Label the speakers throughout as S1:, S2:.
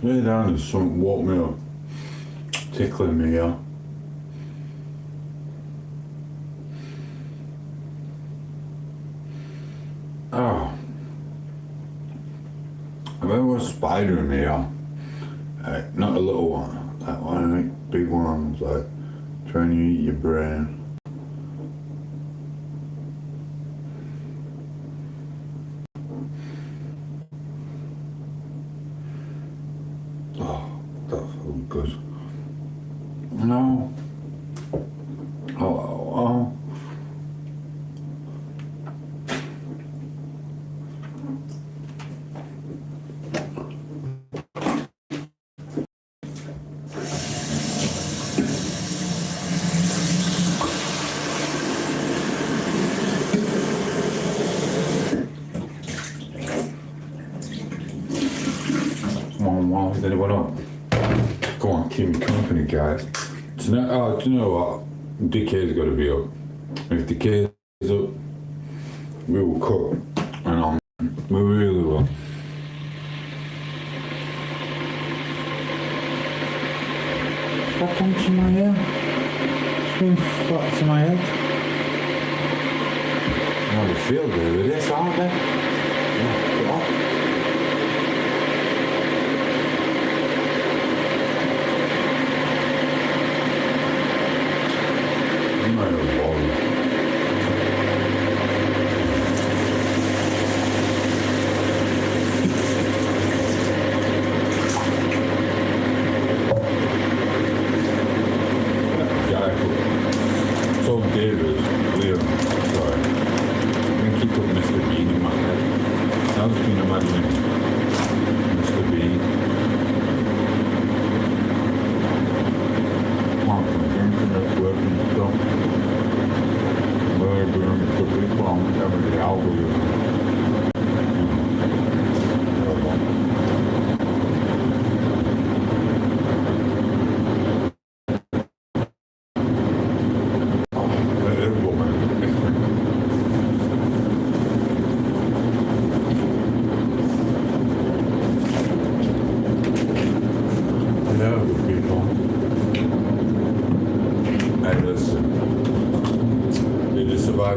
S1: Way down there's something woke me up, tickling me here. Oh. I've ever a spider in here. Not a little one, like one of the big ones, like trying to eat your brain. Oh, that felt good. No. Oh. Is anyone up? Go on, keep me company, guys. Tonight, do you know what? Decay's got to be up. If Decay's up, we will cook. And we really will. What comes to my hair? It's been flat to my head. Oh, they feel good with this, aren't they? Yeah,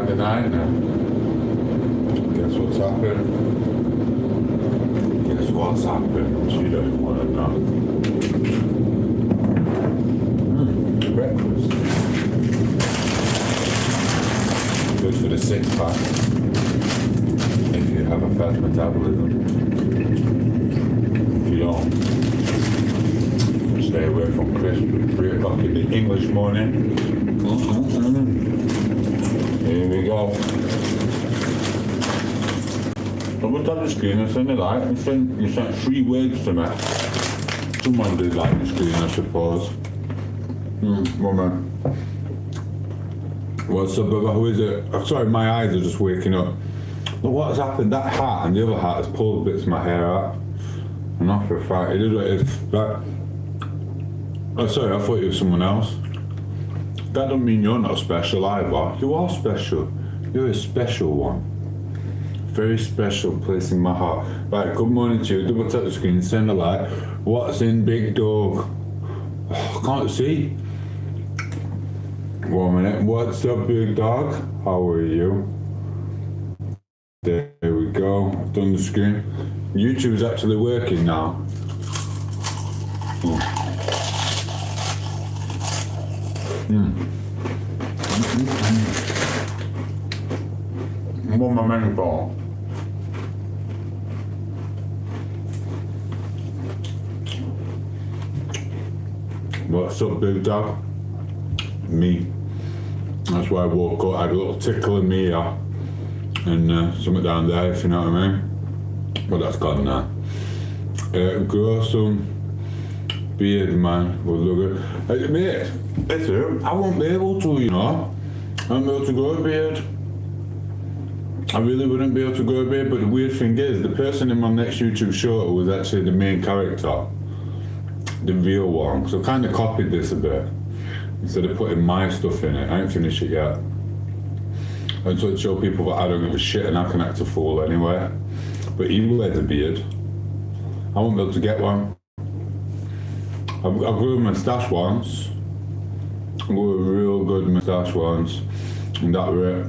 S1: the night now. Guess what's happened? Guess what's happened? You don't want to know. Breakfast. Good for the 6-pack. If you have a fast metabolism. If you don't, stay away from crisp at 3 o'clock in the English morning. Here we go. Someone did the screen and sent it like. You sent 3 words to me. Someone did like the screen, I suppose. Woman. What's up, brother? Who is it? I'm sorry, my eyes are just waking up. Look what's happened. That hat and the other hat has pulled bits of my hair out. And off for a fact. It is what it is. But, oh, sorry, I thought you were someone else. That don't mean you're not special either. You are special. You're a special one. Very special place in my heart. Right, good morning to you. Double tap the screen, send a like. What's in Big Dog? Oh, I can't see. 1 minute. What's up, Big Dog? How are you? There we go. I've done the screen. YouTube's actually working now. What am I meant for? What's up, Big Dog? Me. That's why I woke up. I had a little tickle in me here. And something down there, if you know what I mean. But that's gone now. Grow some beard, man. Will look good. Mate, listen, I won't be able to, you know. I won't be able to grow a beard. I really wouldn't be able to grow a beard, but the weird thing is, the person in my next YouTube short was actually the main character. The real one. So I kind of copied this a bit. Instead of putting my stuff in it. I ain't finished it yet. I just want to show people that I don't give a shit and I can act a fool anyway. But he wears a beard. I won't be able to get one. I grew a moustache once. I grew a real good moustache once. And that was it.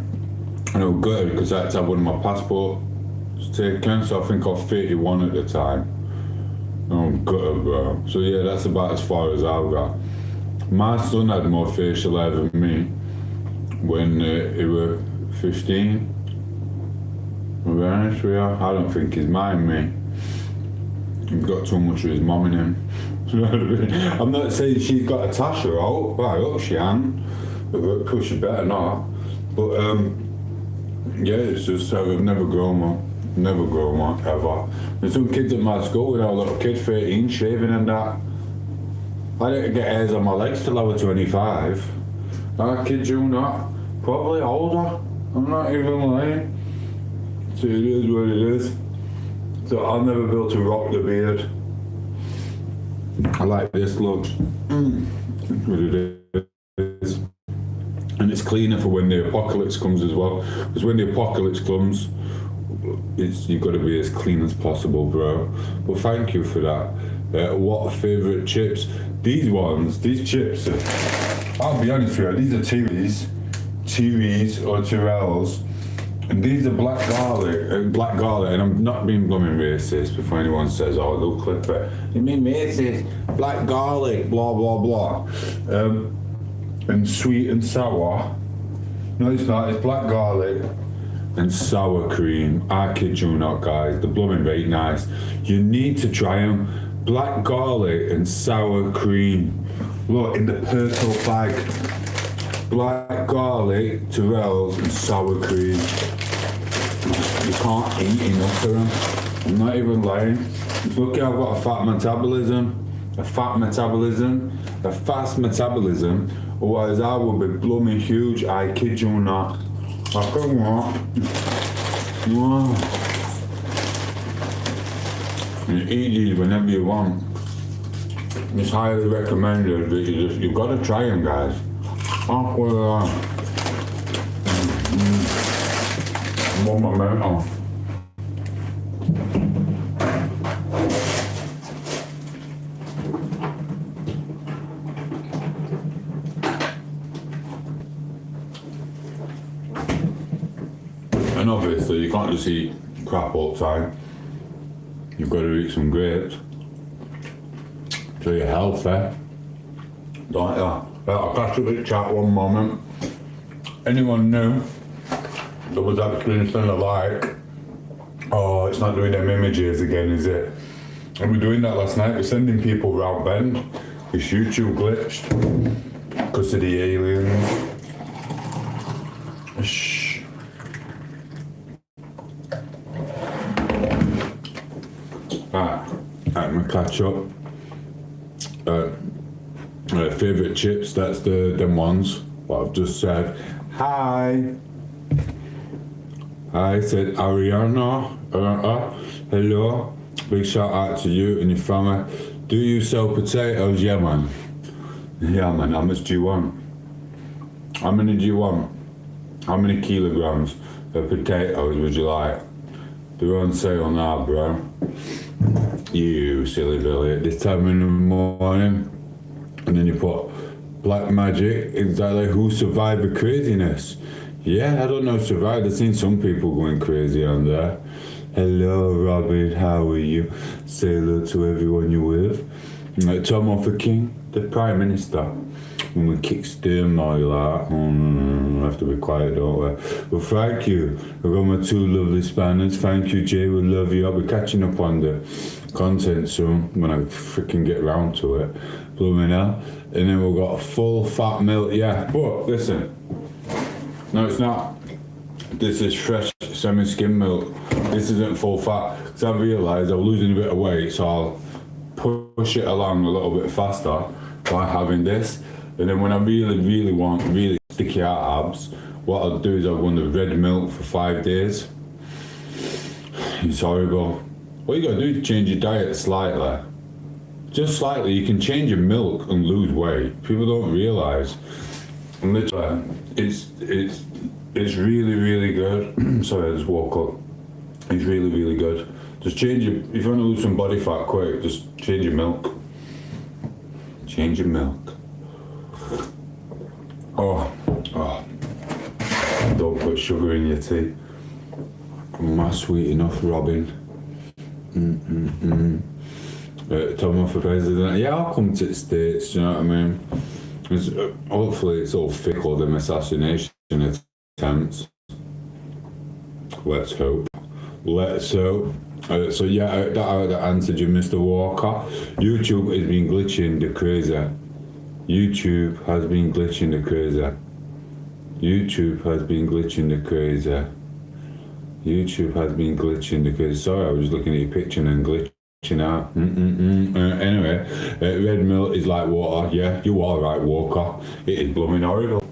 S1: And I was good because I had to have one of my passports taken, so I think I was 31 at the time. And I'm gutted, bro. So yeah, that's about as far as I've got. My son had more facial hair than me when he was 15. To be honest with you, I don't think he's mind me. He's got too much of his mum in him. I'm not saying she's got a Tasha out, but I hope she can. But she better not. But yeah, it's just I've never grown one. Never grown one, ever. There's some kids at my school with a little kid, 13, shaving and that. I didn't get hairs on my legs till I was 25. I kid you not. Probably older. I'm not even lying. So it is what it is. So I'll never be able to rock the beard. I like this look. That's what it is. And it's cleaner for when the apocalypse comes as well. Because when the apocalypse comes, you've got to be as clean as possible, bro. Well, thank you for that. What favourite chips? These chips, I'll be honest with you, these are Tiris or Tyrells. And these are black garlic, and I'm not being blooming racist before anyone says, oh, they'll clip it. You mean racist? Black garlic, blah, blah, blah. And sweet and sour. No, it's not, it's black garlic and sour cream. I kid you not, guys, they're blooming very nice. You need to try them. Black garlic and sour cream. Look, in the purple bag. Black garlic, Tyrells and sour cream. You can't eat enough of them. I'm not even lying. Look, I've got a fast metabolism. Otherwise, I will be blooming huge. I kid you not. I can what? Wow. You eat these whenever you want. It's highly recommended that you've got to try them, guys. Oh, well, more momentum. And obviously, you can't just eat crap all the time. You've got to eat some grapes. So you're healthy. Don't you? I'll catch a bit chat one moment. Anyone new that was actually something like, oh, it's not doing them images again, is it? And we're doing that last night. We're sending people round bend. This YouTube glitched because of the aliens. Shh. Alright, I'm gonna catch up. Favourite chips, that's them ones, what I've just said. Hi, I said Ariana, hello, big shout out to you and your family. Do you sell potatoes? Yeah man, how much do you want? How many do you want? How many kilograms of potatoes would you like? They're on sale now, bro. You silly Billy, at this time in the morning. And then you put Black Magic, exactly who survived the craziness. Yeah, I don't know, survived. I've seen some people going crazy on there. Hello, Robin, how are you? Say hello to everyone you're with. Tom8os King, the Prime Minister. When we kick steam, all you like, we have to be quiet, don't we? Well, thank you. I've got my two lovely Spaniards. Thank you, Jay. We love you. I'll be catching up on the content soon when I freaking get round to it. Blooming hell. And then we've got a full fat milk. Yeah, but listen. No, it's not. This is fresh semi-skim milk. This isn't full fat. Because I realised I'm losing a bit of weight, so I'll push it along a little bit faster by having this. And then when I really want really sticky out abs, what I'll do is I'll run the red milk for 5 days. It's horrible. What you gotta do is change your diet slightly. Just slightly, you can change your milk and lose weight. People don't realise. And literally, it's really good. Sorry, I just woke up. It's really good. Just change your, if you want to lose some body fat quick, just change your milk. change of milk. Oh. Don't put sugar in your tea. Am I sweet enough, Robin? Tom for president. Yeah, I'll come to the States, you know what I mean? Hopefully it's all fickle, them assassination attempts. Let's hope. So yeah, that answered you, Mr. Walker. YouTube has been glitching the crazy. YouTube has been glitching the crazy. Sorry, I was looking at your picture and glitching out. Anyway, red milk is like water. Yeah, you are right, Walker. It is blooming horrible.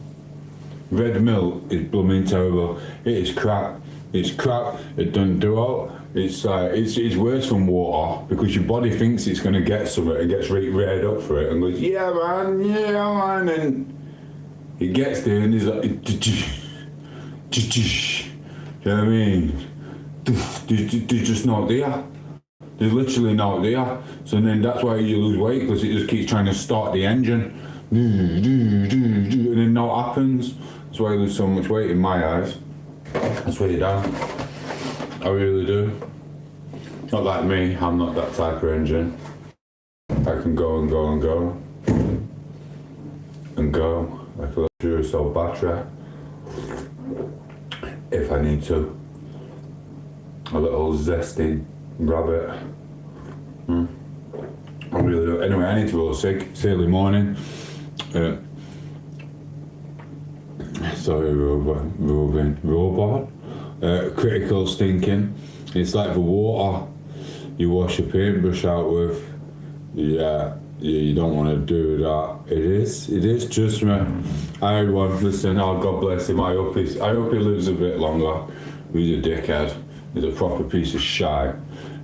S1: Red milk is blooming terrible. It is crap. It's crap. It doesn't do all. It's worse than water because your body thinks it's going to get something. It gets reared up for it and goes, yeah man, and it gets there and it's like, you know what I mean? There's just not there. There's literally not there. So then that's why you lose weight, because it just keeps trying to start the engine. And then no happens. That's why you lose so much weight in my eyes. That's what you do. I really do. Not like me, I'm not that type of engine. I can go and go and go. And go. Like a little Duracell battery. If I need to. A little zesty rabbit. I really do. Anyway, I need to go sick. It's early morning. Sorry, robot. Critical stinking. It's like the water you wash your paintbrush out with. Yeah, you don't want to do that. It is, trust me. I had one, listen, oh God bless him, I hope he lives a bit longer. He's a dickhead. He's a proper piece of shite.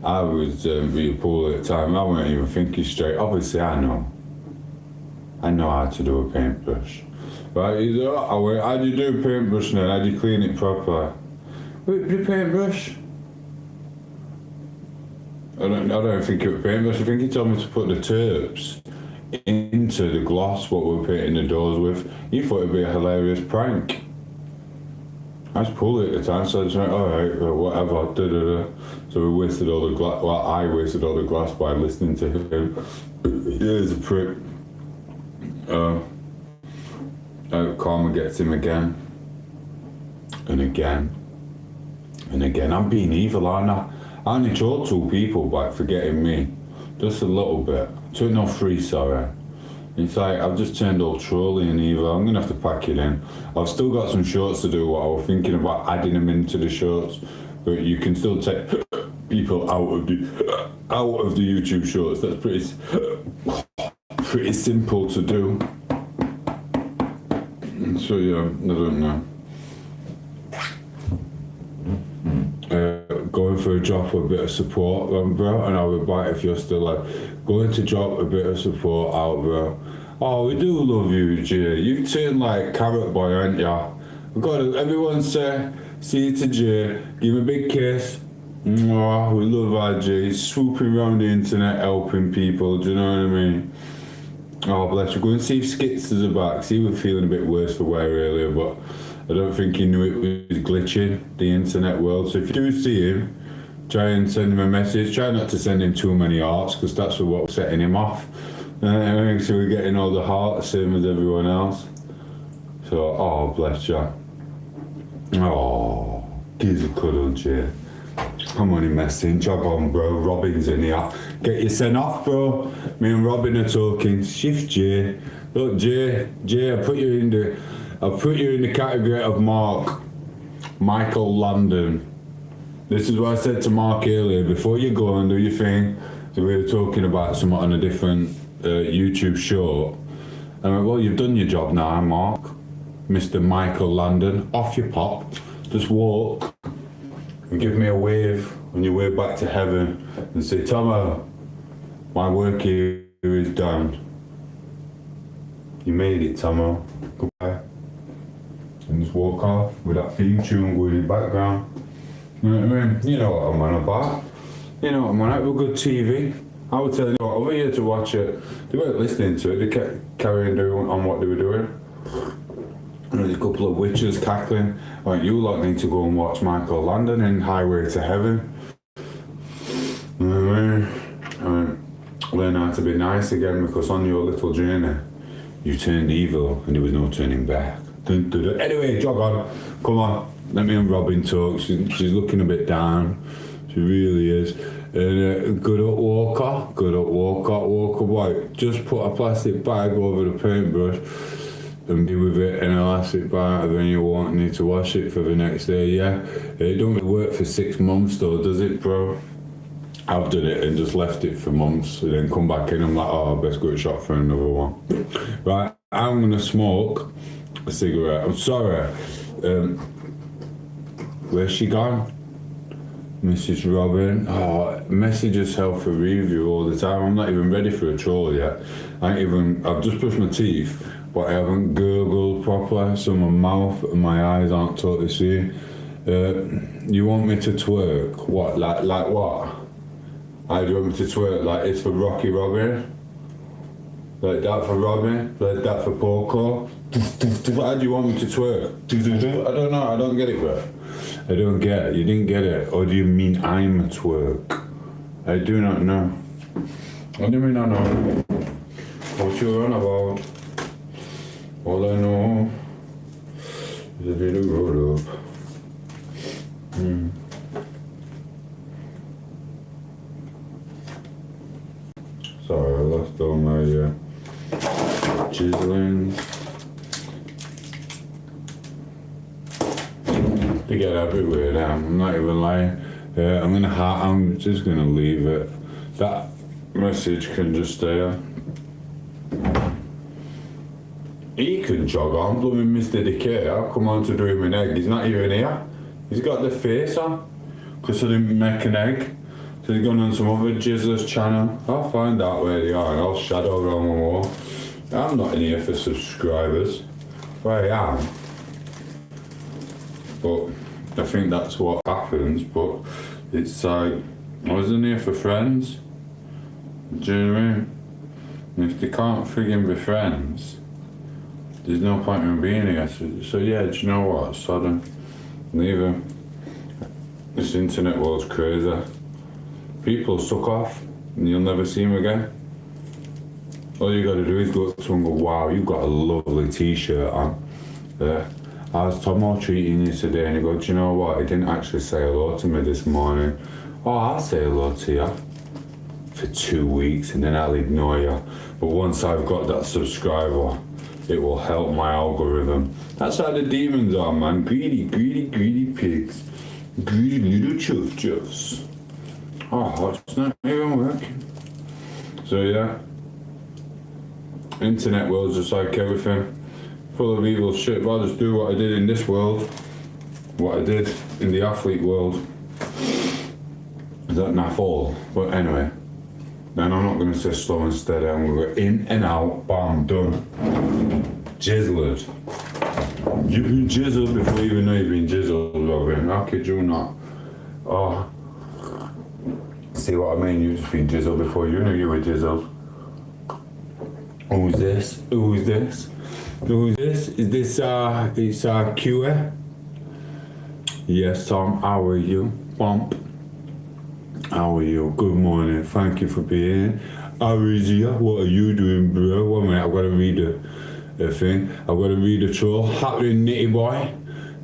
S1: I was at the pool at the time, I wasn't even thinking straight. Obviously I know how to do a paintbrush. Right, he's like, oh, how do you do a paintbrush then? How do you clean it properly? With the paintbrush? I don't think it was paintbrush. I think he told me to put the terps into the gloss, what we're painting the doors with. He thought it'd be a hilarious prank. I was pulling at the time, so I just went, alright, whatever, So we wasted all the glass, well, I wasted all the glass by listening to him. He's a prick. Karma gets him again. And again. I'm being evil, aren't I? I only told 2 people by forgetting me. Just a little bit. 3, sorry. It's like, I've just turned all trolly and evil. I'm going to have to pack it in. I've still got some shorts to do, what I was thinking about adding them into the shorts. But you can still take people out of the YouTube shorts. That's pretty simple to do. So yeah, I don't know. Going for a job with a bit of support, bro, and I would bite if you're still like going to drop a bit of support out, bro. Oh, we do love you, Jay. You've turned like carrot boy, aren't ya? We've got to, everyone say, see you to Jay, give him a big kiss. Mwah, we love our Jay. He's swooping around the internet helping people, do you know what I mean? Oh, bless you. Go and see if Skits is back. See, we're feeling a bit worse for wear earlier, but I don't think he knew it was glitching, the internet world. So if you do see him, try and send him a message. Try not to send him too many hearts, because that's what's setting him off. So we're getting all the hearts, same as everyone else. So, oh, bless you. Oh, give us a cuddle, Jay. Come on, messing. Jog on, bro. Robin's in here. Get you sent off, bro. Me and Robin are talking. Shift Jay. Look, Jay, I'll put you in the category of Michael Landon. This is what I said to Mark earlier. Before you go and do your thing, so we were talking about something on a different YouTube show. And I went, well, you've done your job now, Mark. Mr. Michael Landon. Off you pop. Just walk. And give me a wave on your way back to heaven and say, Tomo, my work here is done. You made it, Tomo. Goodbye. And just walk off with that theme tune going in the background. You know what I mean? You know what I'm on about. You know what I'm on about. Have a good TV. I would tell you over here to watch it. They weren't listening to it. They kept carrying on what they were doing. And there's a couple of witches cackling. I went, you lot need to go and watch Michael Landon in Highway to Heaven. You know what I mean? Learn how to be nice again, because on your little journey, you turned evil and there was no turning back. Dun, dun, dun. Anyway, jog on. Come on. Let me and Robin talk. She's looking a bit down. She really is. And good up Walker. Walker boy. Just put a plastic bag over the paintbrush and be with it in an elastic bag, and then you won't need to wash it for the next day, yeah? It don't really work for 6 months though, does it, bro? I've done it and just left it for months and then come back in and I'm like, oh, I best go shop for another one. Right, I'm gonna smoke a cigarette. I'm sorry. Where's she gone? Mrs. Robin. Oh, messages help for review all the time. I'm not even ready for a troll yet. I've just brushed my teeth, but I haven't gurgled properly, so my mouth and my eyes aren't totally seeing. You want me to twerk? What, like what? I do want me to twerk like it's for Rocky Robin? Like that for Robin? Like that for Poco? How do you want me to twerk? I don't know, I don't get it, bro. I don't get it. You didn't get it. Or do you mean I'm a twerk? I do not know. What do you mean I know? What you on about? All I know is a little roll up. Sorry, I lost all my chiselings. They get everywhere now. I'm not even lying. I'm just gonna leave it. That message can just stay there. He can jog on, blooming Mr. Decay. I'll come on to do him an egg. He's not even here. He's got the face on, because I didn't make an egg. So he's gone on some other jizzers channel. I'll find out where they are and I'll shadow around the wall. I'm not in here for subscribers. Well, I am. But I think that's what happens. But it's like, I was in here for friends. Do you know what I mean? And if they can't friggin' be friends, there's no point in being here. So yeah, do you know what? Sodom. Leave him. This internet world's crazy. People suck off and you'll never see them again. All you gotta do is go up to someone and go, wow, you've got a lovely t-shirt on. How's Tom8os treating you today? And you go, do you know what? He didn't actually say hello to me this morning. Oh, I'll say hello to you for 2 weeks and then I'll ignore you. But once I've got that subscriber, it will help my algorithm. That's how the demons are, man. Greedy pigs. Greedy little chuffs. Oh, it's not even working. So yeah, internet world's just like everything, full of evil shit. But I'll just do what I did in this world, what I did in the athlete world. Is that not all? But anyway, then I'm not going to say slow and steady. I'm going to go in and out, bam, done. Jizzled. You've been jizzled before you even know you've been jizzled, Robin. How could you not? Oh. See what I mean? You've just been jizzled before you knew you were jizzled. Who's this? Who's this? Who's this? Is this it's QA? Yes, Tom, how are you? Bump. How are you? Good morning. Thank you for being here. How is you? What are you doing, bro? 1 minute, I've got to read a thing. I've got to read a troll. Happening, nitty boy.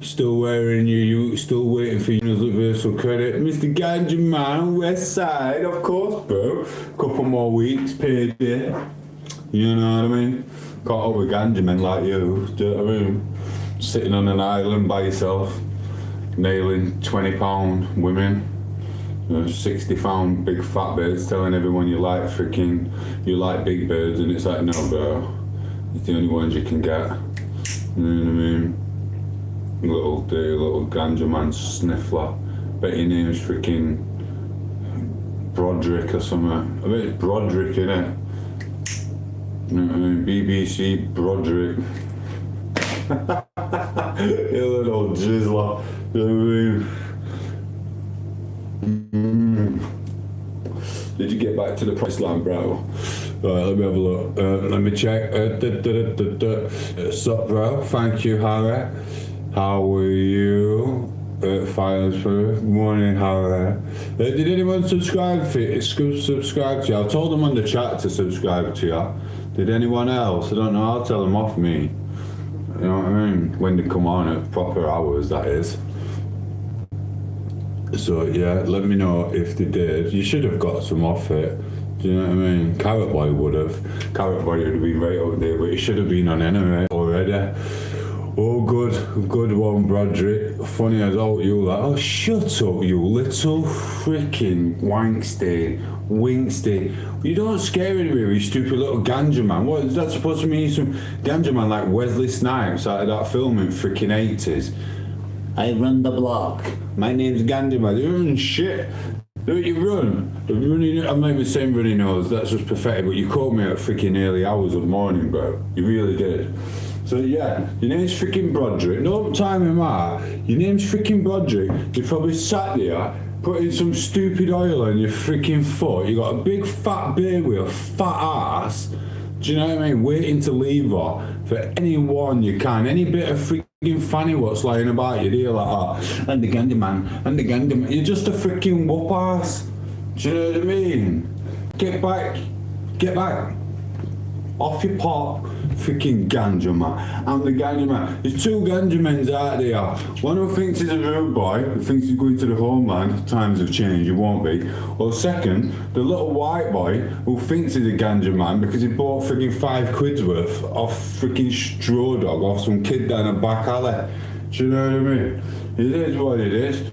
S1: Still wearing you, still waiting for universal credit. Mr. Ganja Man, West Side, of course, bro. Couple more weeks, payday. You know what I mean? Caught up with Ganja men like you, do you know what I mean? Sitting on an island by yourself, nailing 20-pound women, 60-pound big fat birds, telling everyone you like big birds, and it's like, no, bro. It's the only ones you can get. You know what I mean? Little dirty little ganja man sniffler. Bet your name's freaking Broderick or something. I bet it's Broderick, innit? You know what I mean? BBC Broderick. You little jizzler. You know what I mean? Did you get back to the price line, bro? Right, let me have a look. Let me check. Sup, bro? Thank you, Harry. How are you? Finance for morning, Harry. Did anyone subscribe to you? I told them on the chat to subscribe to you. Did anyone else? I don't know. I'll tell them off me. You know what I mean? When they come on at proper hours, that is. So yeah, let me know if they did. You should have got some off it. Do you know what I mean? Carrot Boy would have. Carrot Boy would have been right up there, but he should have been on anyway already. Oh, good one, Broderick. Funny as all you like. Oh, shut up, you little freaking winkstein. You don't scare anybody with you stupid little ganja man. What is that supposed to mean? Some ganja man like Wesley Snipes out of that film in freaking 80s. I run the block. My name's Ganja Man. You run shit. Don't you run? I'm not even saying runny nose. That's just pathetic. But you caught me at freaking early hours of the morning, bro. You really did. So yeah, your name's freaking Broderick. No time in that. Your name's freaking Broderick. You probably sat there putting some stupid oil on your freaking foot. You got a big fat beard with a fat ass. Do you know what I mean? Waiting to leave her for anyone you can. Any bit of freaking fanny what's lying about you. You're like, oh, I'm the Gandhi man. You're just a freaking whoop ass. Do you know what I mean? Get back. Off your pot, freaking ganja man. I'm the ganja man. There's two ganja men out there. One who thinks he's a rude boy, who thinks he's going to the homeland. Times have changed, you won't be. Or second, the little white boy who thinks he's a ganja man because he bought freaking £5 worth off freaking straw dog off some kid down a back alley. Do you know what I mean? It is what it is.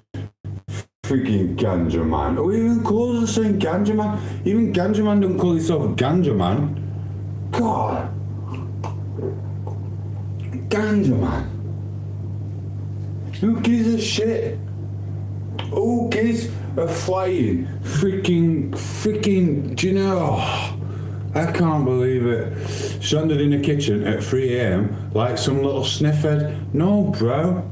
S1: Freaking ganja man. Who even calls us saying ganja man? Even ganja man don't call himself ganja man. God. Ganja man. Who gives a shit? Who gives a flying freaking, do you know? I can't believe it. Stranded in the kitchen at 3 AM like some little sniffhead. No, bro.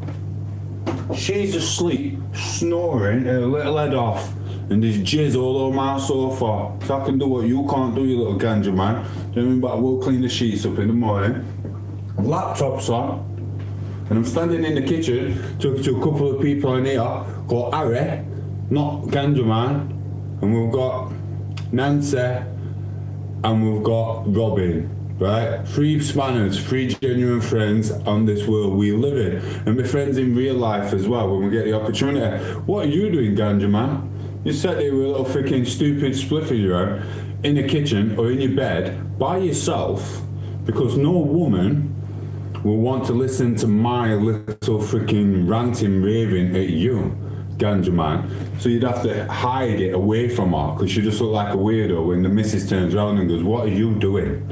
S1: She's asleep, snoring her little head off, and there's jizz all over my sofa. So I can do what you can't do, you little ganja man. Do you know what I mean? But I will clean the sheets up in the morning. Laptop's on, and I'm standing in the kitchen talking to a couple of people in here called Harry, not ganja man, and we've got Nancy, and we've got Robin. Right? 3 spanners, 3 genuine friends on this world we live in. And my friends in real life as well when we get the opportunity. What are you doing, ganja man? You sat there with a little freaking stupid spliff in your own in the kitchen or in your bed by yourself because no woman will want to listen to my little freaking ranting, raving at you, ganja man. So you'd have to hide it away from her because you just look like a weirdo when the missus turns around and goes, what are you doing?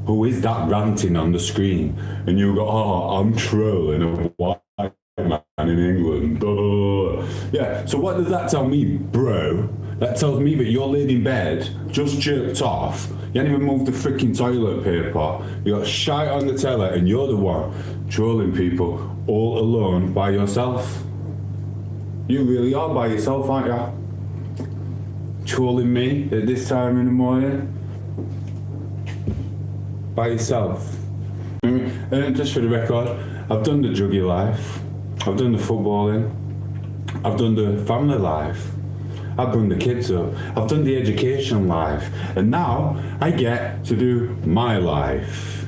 S1: Who is that ranting on the screen? And you go, oh, I'm trolling a white man in England. Yeah, so what does that tell me, bro? That tells me that you're laid in bed, just jerked off, you ain't even moved the freaking toilet paper, you got shite on the telly, and you're the one trolling people all alone by yourself. You really are by yourself, aren't you? Trolling me at this time in the morning? By yourself. And just for the record, I've done the druggy life, I've done the footballing, I've done the family life, I've done the kids up, I've done the education life, and now I get to do my life.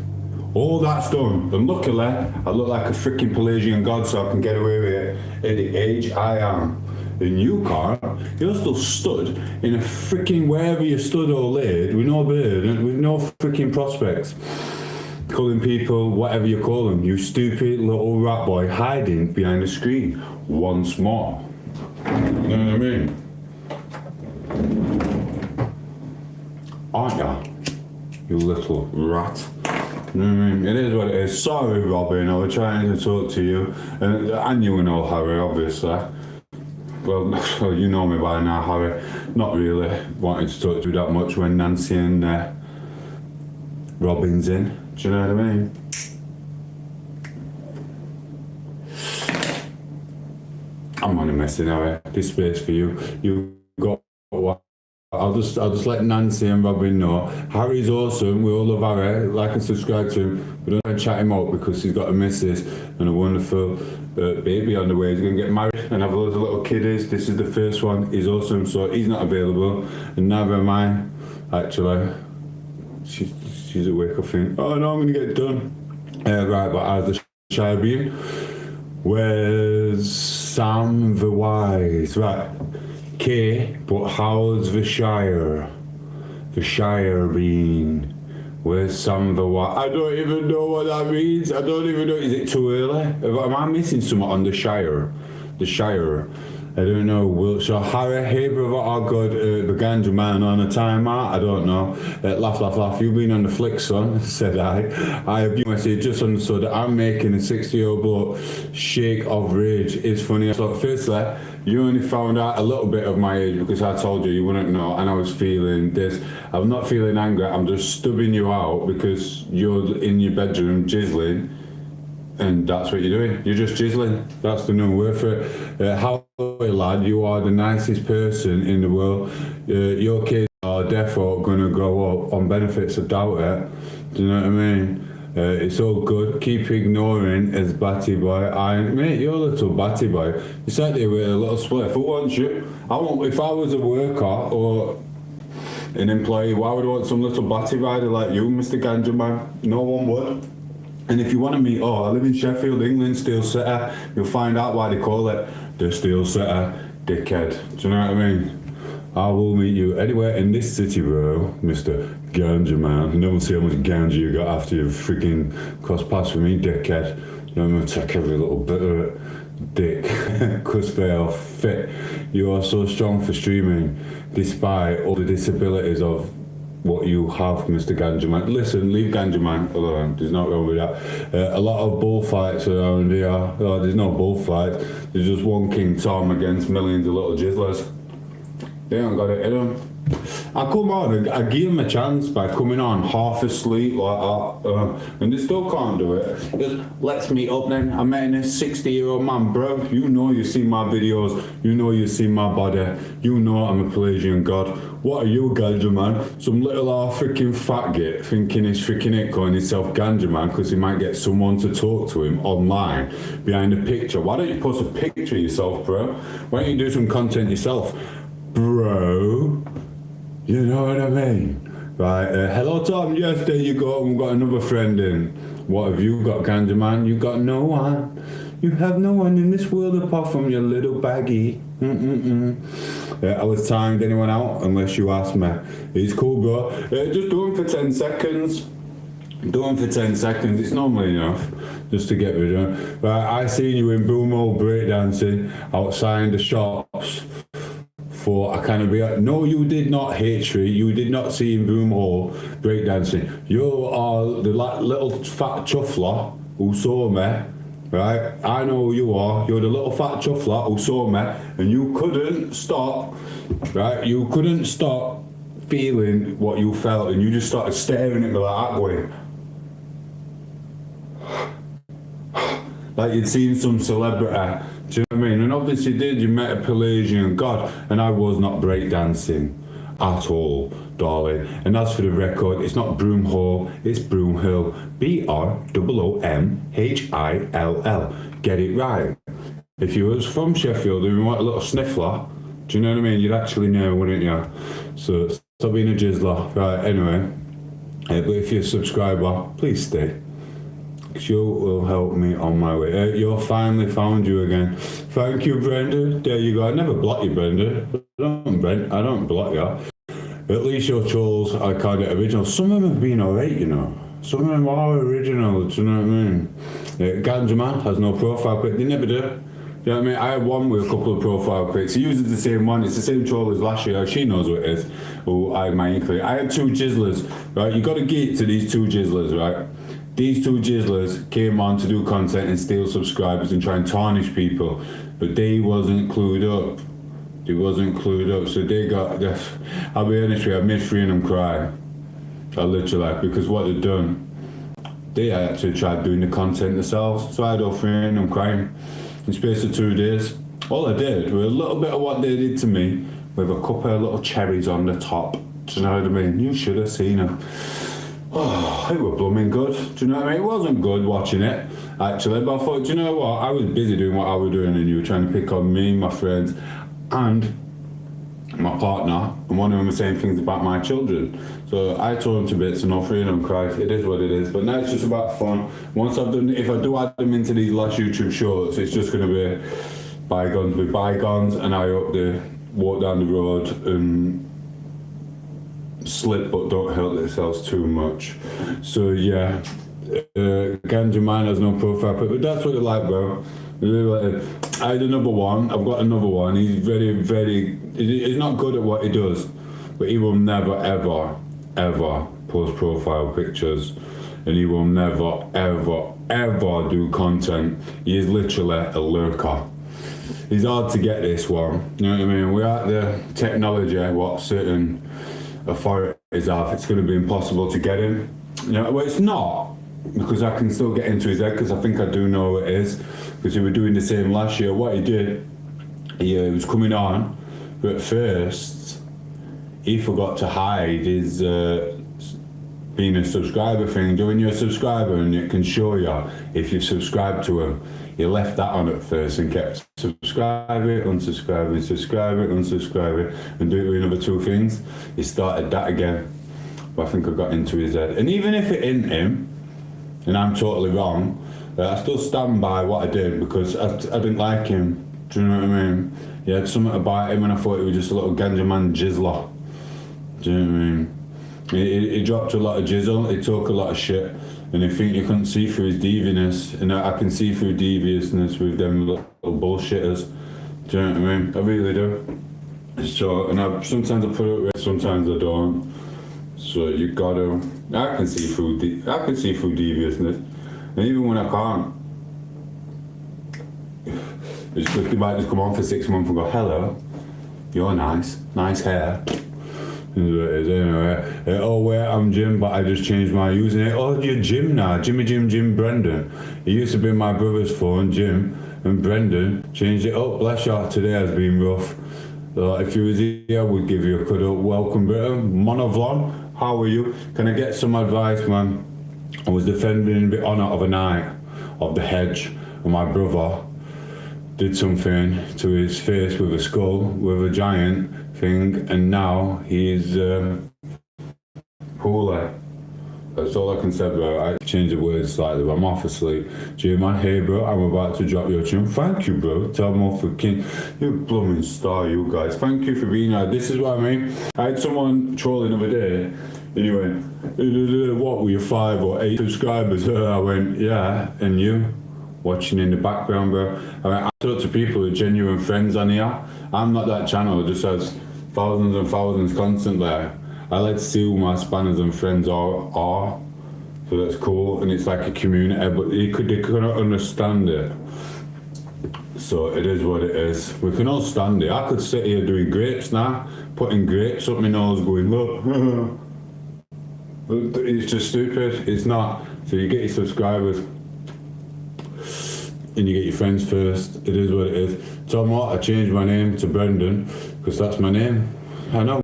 S1: All that's done, and luckily I look like a freaking Pelagian god so I can get away with it at the age I am. And you can't. You're still stood in a freaking wherever you stood or laid with no beard and with no freaking prospects. Calling people whatever you call them, you stupid little rat boy hiding behind the screen once more. You know what I mean? Aren't ya? You little rat. You know what I mean? It is what it is. Sorry, Robin, I was trying to talk to you. And you and all Harry, obviously. Well, you know me by now, Harry. Not really wanting to talk to you that much when Nancy and Robin's in. Do you know what I mean? I'm only messing, Harry. This space for you. You got what I I'll just let Nancy and Robin know. Harry's awesome. We all love Harry. Like and subscribe to him. We don't chat him up because he's got a missus and a wonderful baby on the way. He's going to get married and have loads of little kiddies. This is the first one. He's awesome, so he's not available, and neither am I. Actually, she's awake, I think. Oh no, I'm going to get it done. Right, but how's the Shire been? Where's Sam the Wise? Right, K, but how's the Shire? The Shire been? Where's Sam the Wise? I don't even know what that means. I don't even know. Is it too early? Am I missing something on the Shire? The Shire. I don't know. Wiltshire. Harry, hey brother, oh god, the ganja man on a timeout. I don't know. Laugh, laugh, laugh. You've been on the flick, son, said I. I have you message just understood that I'm making a 60-year-old bloke shake of rage. It's funny. So firstly, you only found out a little bit of my age because I told you wouldn't know, and I was feeling this. I'm not feeling angry. I'm just stubbing you out because you're in your bedroom jizzling. And that's what you're doing. You're just jizzling. That's the new word for it. How, lad, you are the nicest person in the world. Your kids are therefore going to grow up on benefits. I doubt it. Do you know what I mean? It's all good. Keep ignoring as batty boy. Mate, you're a little batty boy. You sat there with a little spliff. Who wants you? I want. If I was a worker or an employee, why would I want some little batty rider like you, Mr. Ganja Man? No one would. And if you want to meet, I live in Sheffield, England, Steel City, you'll find out why they call it the Steel City, dickhead. Do you know what I mean? I will meet you anywhere in this city, bro, Mr. Ganja Man. No one see how much ganja you got after you've freaking crossed paths with me, dickhead. You know, I'm going to take every little bit of it, dick, because they are fit. You are so strong for streaming, despite all the disabilities of what you have, Mr. Ganja Man. Listen, leave Ganja Man alone. There's not wrong with that. A lot of bullfights around here. There's no bullfights. There's just one King Tom against millions of little jizzlers. They ain't got it in them. I come on, I give them a chance by coming on half asleep like that, and they still can't do it. Just, let's meet up then. I'm meeting a 60-year-old man, bro. You know you've seen my videos. You know you've seen my body. You know I'm a Pelagian god. What are you, Ganja Man? Some little freaking fat git thinking he's freaking it, calling himself Ganja Man because he might get someone to talk to him online behind a picture. Why don't you post a picture of yourself, bro? Why don't you do some content yourself, bro? You know what I mean? Right, hello Tom, yes, there you go, we've got another friend in. What have you got, Ganja Man? You got no one. You have no one in this world apart from your little baggy. I was timed anyone out, unless you ask me. It's cool, bro. Just do them for 10 seconds. Do them for 10 seconds, it's normally enough, just to get rid of them. Right, I seen you in Boomo breakdancing outside the shops. For I kind of no, you did not, H3. You did not see in Boom Hall breakdancing. You are the little fat chuffler who saw me, right? I know who you are. You're the little fat chuffler who saw me, and you couldn't stop, right? You couldn't stop feeling what you felt, and you just started staring at me like that, going, like you'd seen some celebrity. Do you know what I mean? And obviously you met a Pelagian god, and I was not breakdancing at all, darling. And as for the record, it's not Broomhall, it's Broomhill. Broomhill. Get it right. If you was from Sheffield and you want a little sniffler, do you know what I mean? You'd actually know, wouldn't you? So stop being a jizzler. Right, anyway. But if you're a subscriber, please stay. You will help me on my way. You're finally found you again. Thank you, Brenda. There you go. I never block you, Brenda. I don't block you. At least your trolls are kind of original. Some of them have been alright, you know. Some of them are original, do you know what I mean? Ganja Man has no profile pic. They never do. You know what I mean? I had one with a couple of profile pics. He uses the same one. It's the same troll as last year. She knows what it is. Oh, I had two jizzlers, right? You got to get to these two jizzlers, right? These two jizzlers came on to do content and steal subscribers and try and tarnish people, but they wasn't clued up. So they got, I'll be honest with you, I made three of them cry. I literally, because what they've done, they actually tried doing the content themselves. So I had all three of them crying in the space of 2 days. All I did was a little bit of what they did to me, with a couple of little cherries on the top. Do you know what I mean? You should have seen them. Oh, it were blooming good. Do you know what I mean? It wasn't good watching it, actually, but I thought, do you know what? I was busy doing what I was doing, and you were trying to pick on me, my friends, and my partner, and one of them was saying things about my children. So I tore them to bits, and all three of them cried. It is what it is. But now it's just about fun. Once I've done, if I do add them into these last YouTube shorts, it's just going to be bygones with bygones, and I hope they walk down the road and slip but don't hurt themselves too much. So yeah, Ganja Man has no profile pic, but that's what they like, bro. I had another one. I've got another one. He's very. He's not good at what he does, but he will never ever post profile pictures, and he will never ever do content. He is literally a lurker. He's hard to get, this one. You know what I mean? Without the technology, what certain authorities have, it's going to be impossible to get him. You know, well, it's not, because I can still get into his head, because I think I do know what it is, because he was doing the same last year. What he did, he was coming on, but at first he forgot to hide his being a subscriber thing. When you're a subscriber and it can show you if you've subscribed to him, he left that on at first and kept subscribing, unsubscribing, and do it with another two things. He started that again, but I think I got into his head. And even if it isn't him, and I'm totally wrong, I still stand by what I did, because I didn't like him. Do you know what I mean? He had something about him, and I thought he was just a little Ganja Man jizzler. Do you know what I mean? He dropped a lot of jizzle, he talked a lot of shit, and I think you couldn't see through his devious, and I can see through deviousness with them little bullshitters. Do you know what I mean? I really do. So, and sometimes I put it with, sometimes I don't. So you gotta, I can see through deviousness, and even when I can't, it's just, you might just come on for 6 months and go, hello, you're nice hair. Anyway, oh wait, I'm Jim, but I just changed my username. Oh, you're Jim now, Jim Brendan. It used to be my brother's phone, Jim, and Brendan changed it up. Bless you, today has been rough. If you was here, I would give you a cuddle. Welcome, Britain. Monovlog, how are you? Can I get some advice, man? I was defending the honour of a knight of the hedge, and my brother did something to his face with a skull, with a giant thing, and now he's poorly. That's all I can say, bro. I changed the words slightly, but I'm off asleep. G-Man, hey bro, I'm about to drop your tune. Thank you, bro. Tell more for King. You blooming star, you guys. Thank you for being here. This is what I mean. I had someone trolling the other day, and he went, what were you, 5 or 8 subscribers? I went, yeah, and you? Watching in the background, bro. I talk to people who are genuine friends on here. I'm not that channel that just has thousands and thousands constantly. I like to see who my spanners and friends are. So that's cool, and it's like a community, but they couldn't understand it. So it is what it is. We can all stand it. I could sit here doing grapes now, putting grapes up my nose, going, look. It's just stupid. It's not. So you get your subscribers, and you get your friends first. It is what it is. Tom8os, I changed my name to Brendan, because that's my name. I know.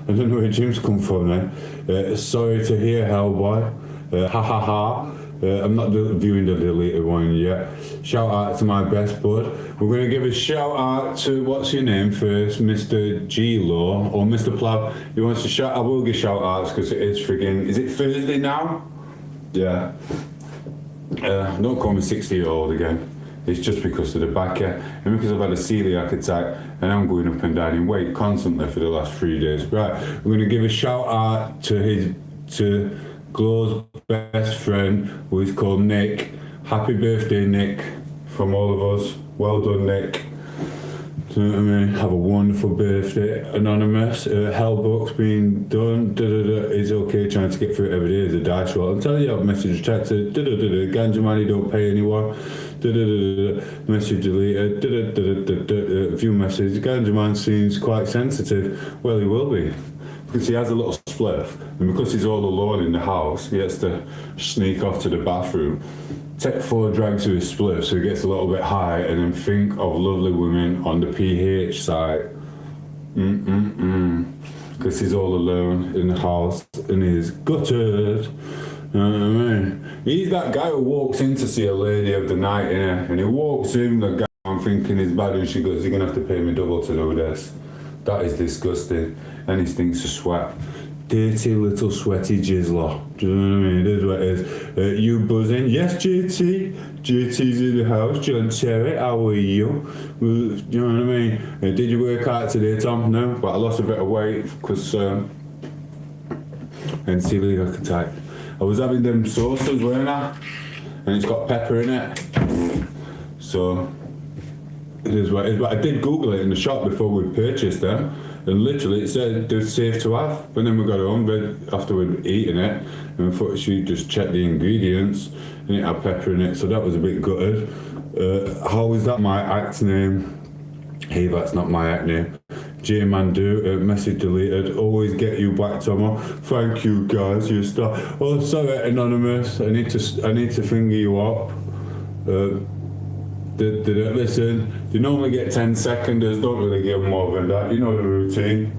S1: I don't know where Jim's come from then. Sorry to hear, Hellboy. I'm not viewing the deleted one yet. Shout out to my best bud. We're going to give a shout out to, what's your name first? Mr. G-Law or Mr. Plav. He wants to shout. I will give shout outs because it is friggin'. Is it Thursday now? Yeah. Don't call me 60-year-old again. It's just because of the back here, and because I've had a celiac attack, and I'm going up and down in weight constantly for the last 3 days. Right, we're going to give a shout out to Glow's best friend, who is called Nick. Happy birthday, Nick, from all of us. Well done, Nick. Do you know what I mean? Have a wonderful birthday, Anonymous. Hellbook's been done. It's okay trying to get through it every day as a dice roll. I'm telling you, I've message texted. Ganja money don't pay anyone. Message deleted. A few messages. Ganja man seems quite sensitive. Well, he will be, because he has a little spliff, and because he's all alone in the house, he has to sneak off to the bathroom, take 4 drags of his spliff so he gets a little bit high, and then think of lovely women on the PH side. Because he's all alone in the house and he's gutted. You know what I mean? He's that guy who walks in to see a lady of the night, innit? And he walks in, the guy, I'm thinking he's bad, and she goes, you're going to have to pay me double to do this. That is disgusting. And he stinks of sweat. Dirty little sweaty jizzler. Do you know what I mean? It is what it is. You buzzing? Yes, JT. JT's in the house. John Terry, how are you? Well, do you know what I mean? Did you work out today, Tom? No, but I lost a bit of weight because and see I can type. I was having them sauces, weren't I? And it's got pepper in it. So it is what it is. But I did Google it in the shop before we purchased them. And literally it said they're safe to have. But then we got home after we'd eaten it, and I thought she just checked the ingredients and it had pepper in it, so that was a bit gutted. How is that my act name? Hey, that's not my act name. J-Man-Do, message deleted. Always get you back, Tomo. Thank you, guys. You star. Oh, sorry, Anonymous. I need to finger you up. Listen, you normally get 10 seconders, don't really give more than that. You know the routine.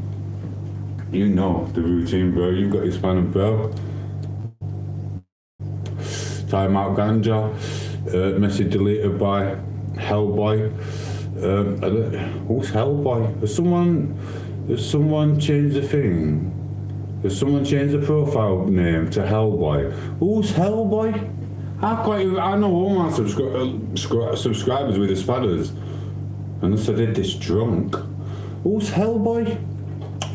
S1: You know the routine, bro. You've got your spanner, bro. Time out ganja. Message deleted by Hellboy. Who's Hellboy? Has someone changed the thing? Has someone changed the profile name to Hellboy? Who's Hellboy? I know all my subscribers with the spadders. Unless I did this drunk. Who's Hellboy?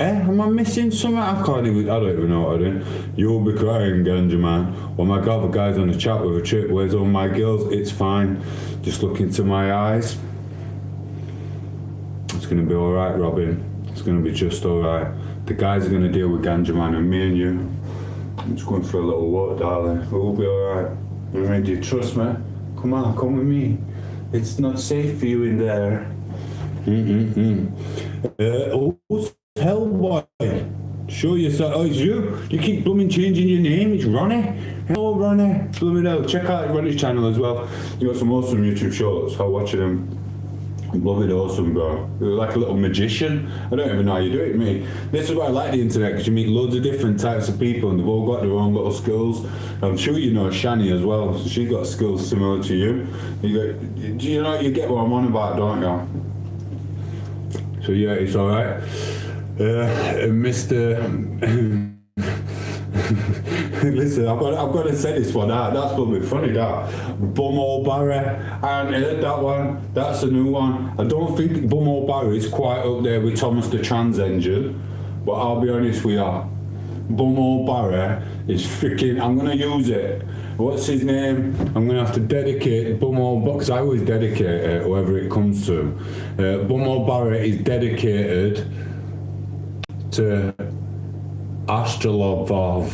S1: Am I missing something? I don't even know what I'm doing. You'll be crying, Ganja Man. Oh my god, the guy's on the chat with a trip. Where's all my girls? It's fine. Just look into my eyes. It's gonna be alright, Robin. It's gonna be just alright. The guys are gonna deal with Ganja Man and me and you. I'm just going for a little walk, darling. We'll be alright. Do you trust me? Come on, come with me. It's not safe for you in there. Who's Hellboy? Show yourself. Oh, it's you. You keep blooming changing your name. It's Ronnie. Hello, Ronnie. Blooming hell. Check out Ronnie's channel as well. You got some awesome YouTube shorts. I'm watching them. Blooming awesome, bro. You're like a little magician. I don't even know how you do it, me. This is why I like the internet, because you meet loads of different types of people and they've all got their own little skills. I'm sure you know Shani as well. So she's got skills similar to you. You get what I'm on about, don't you? So yeah, it's alright. Mr. Listen, I've got to say this one out. That's going to be funny, that. Bumhole Barry. I haven't heard that one. That's a new one. I don't think Bumhole Barry is quite up there with Thomas the Trans Engine, but I'll be honest with you. Bumhole Barry is freaking... I'm going to use it. What's his name? I'm going to have to dedicate Bumhole... Because I always dedicate it, whoever it comes to. Bumhole Barry is dedicated to Ashtalovov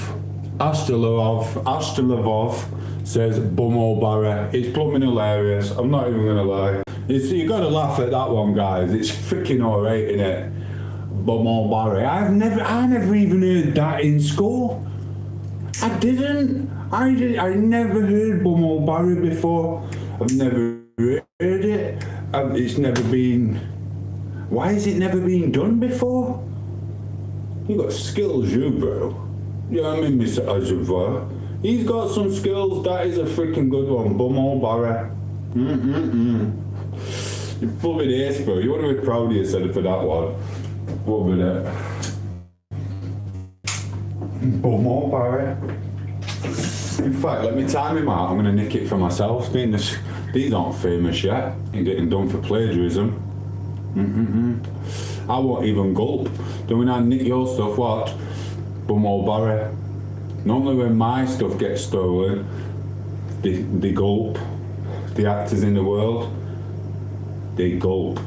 S1: says Bumhole Barry. It's plumbing hilarious. I'm not even gonna lie. You gotta laugh at that one, guys. It's freaking alright, innit? Bumhole Barry. I never even heard that in school. I didn't. I never heard Bumhole Barry before. I've never heard it. It's never been. Why has it never been done before? You got skills, you, bro. Yeah, I mean, Mr. Ajivor. He's got some skills. That is a freaking good one. Bumhole Barry. You full with ace, bro. You want to be proud of yourself for that one. What with it? Bumhole Barry. In fact, let me time him out. I'm going to nick it for myself. These aren't famous yet. You're getting done for plagiarism. I won't even gulp. Then when I nick your stuff, what? Bumhole Barry. Normally when my stuff gets stolen, they gulp. The actors in the world, they gulp.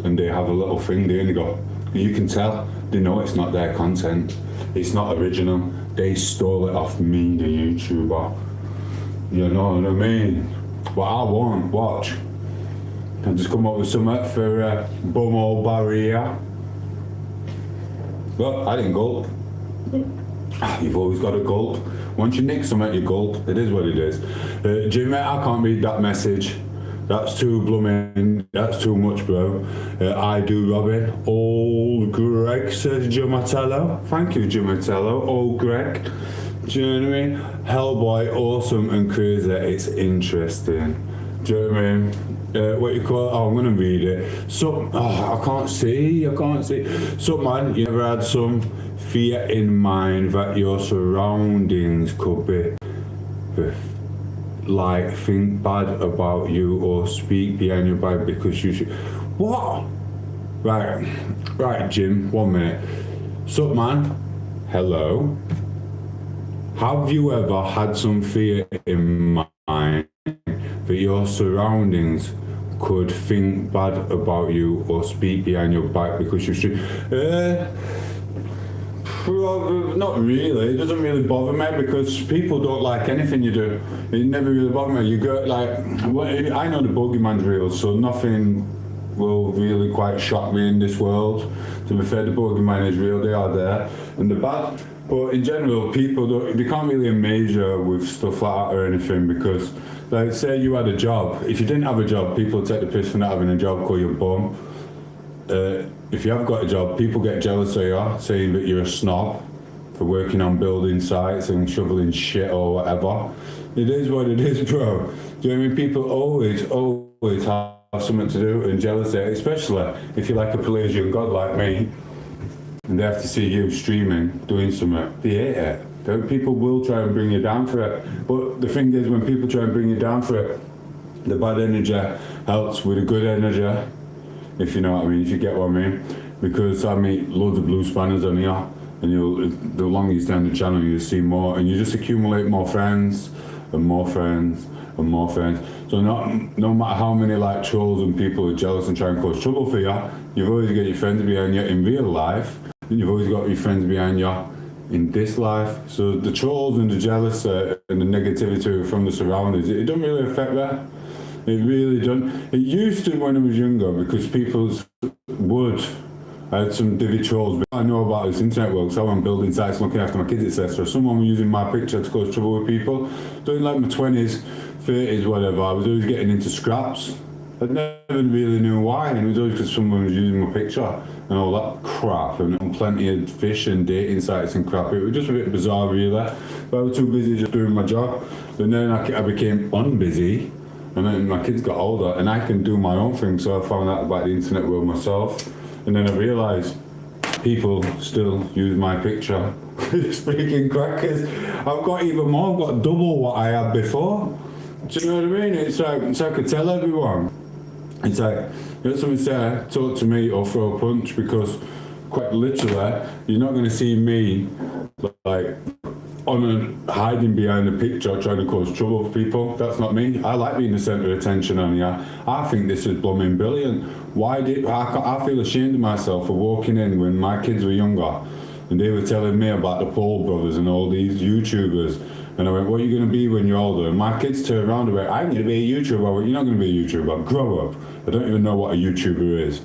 S1: And they have a little thing there and they go, you can tell, they know it's not their content. It's not original. They stole it off me, the YouTuber. You know what I mean? But I won't. Watch. I'll just come up with something for Bumhole Barry here. Look, I didn't gulp. You've always got to gulp. Once you nick something, you gulp. It is what it is. Jimmy, I can't read that message. That's too blooming, that's too much, bro. I do, Robin. Old Greg says Jumatello. Thank you, Jumatello. Old Greg. Do you know what I mean? Hellboy, awesome and crazy. It's interesting. Do you know what I mean? What you call it? Oh, I'm going to read it. I can't see. So, man, you never had some fear in mind that your surroundings could be like think bad about you or speak behind your back because you should. What? Right, Jim, 1 minute. Sup, man? Hello? Have you ever had some fear in mind that your surroundings could think bad about you or speak behind your back because you should? Not really. It doesn't really bother me because people don't like anything you do. It never really bothers me. You go I know the boogeyman's real, so nothing will really quite shock me in this world. To be fair, the boogeyman is real. They are there, and they're bad. But in general, people they can't really measure with stuff like that or anything because, like, say you had a job. If you didn't have a job, people take the piss for not having a job, call you a bum. If you have got a job, people get jealous of you, saying that you're a snob for working on building sites and shoveling shit or whatever. It is what it is, bro. Do you know what I mean? People always have something to do and jealousy, especially if you're like a Pelagian god like me, and they have to see you streaming, doing something. They hate it. People will try and bring you down for it. But the thing is, when people try and bring you down for it, the bad energy helps with the good energy. If you know what I mean, if you get what I mean. Because I meet loads of blue spanners on here, and the longer you stay on the channel, you'll see more, and you just accumulate more friends, and more friends, and more friends. So no matter how many like trolls and people are jealous and try and cause trouble for you, you've always got your friends behind you in real life, and you've always got your friends behind you in this life. So the trolls and the jealousy and the negativity from the surroundings, it don't really affect that. It really doesn't. It used to when I was younger because people would. I had some divvy trolls, but I know about this internet world, so I'm building sites, looking after my kids, etc. Someone was using my picture to cause trouble with people. During like my 20s, 30s, whatever, I was always getting into scraps. I never really knew why, and it was always because someone was using my picture and all that crap, and on plenty of fish and dating sites and crap. It was just a bit bizarre, really. But I was too busy just doing my job. But then I became unbusy. And then my kids got older, and I can do my own thing, so I found out about the internet world myself. And then I realised people still use my picture. Speaking crackers, I've got even more, I've got double what I had before. Do you know what I mean? It's like I could tell everyone. It's like, you know, something say, talk to me or throw a punch, because quite literally, you're not going to see me like hiding behind a picture trying to cause trouble for people. That's not me. I like being the centre of attention on here. I think this is blooming brilliant. I feel ashamed of myself for walking in when my kids were younger and they were telling me about the Paul brothers and all these YouTubers, and I went, what are you going to be when you're older? And my kids turned around and went, I'm going to be a YouTuber. I went, you're not going to be a YouTuber. Grow up. I don't even know what a YouTuber is.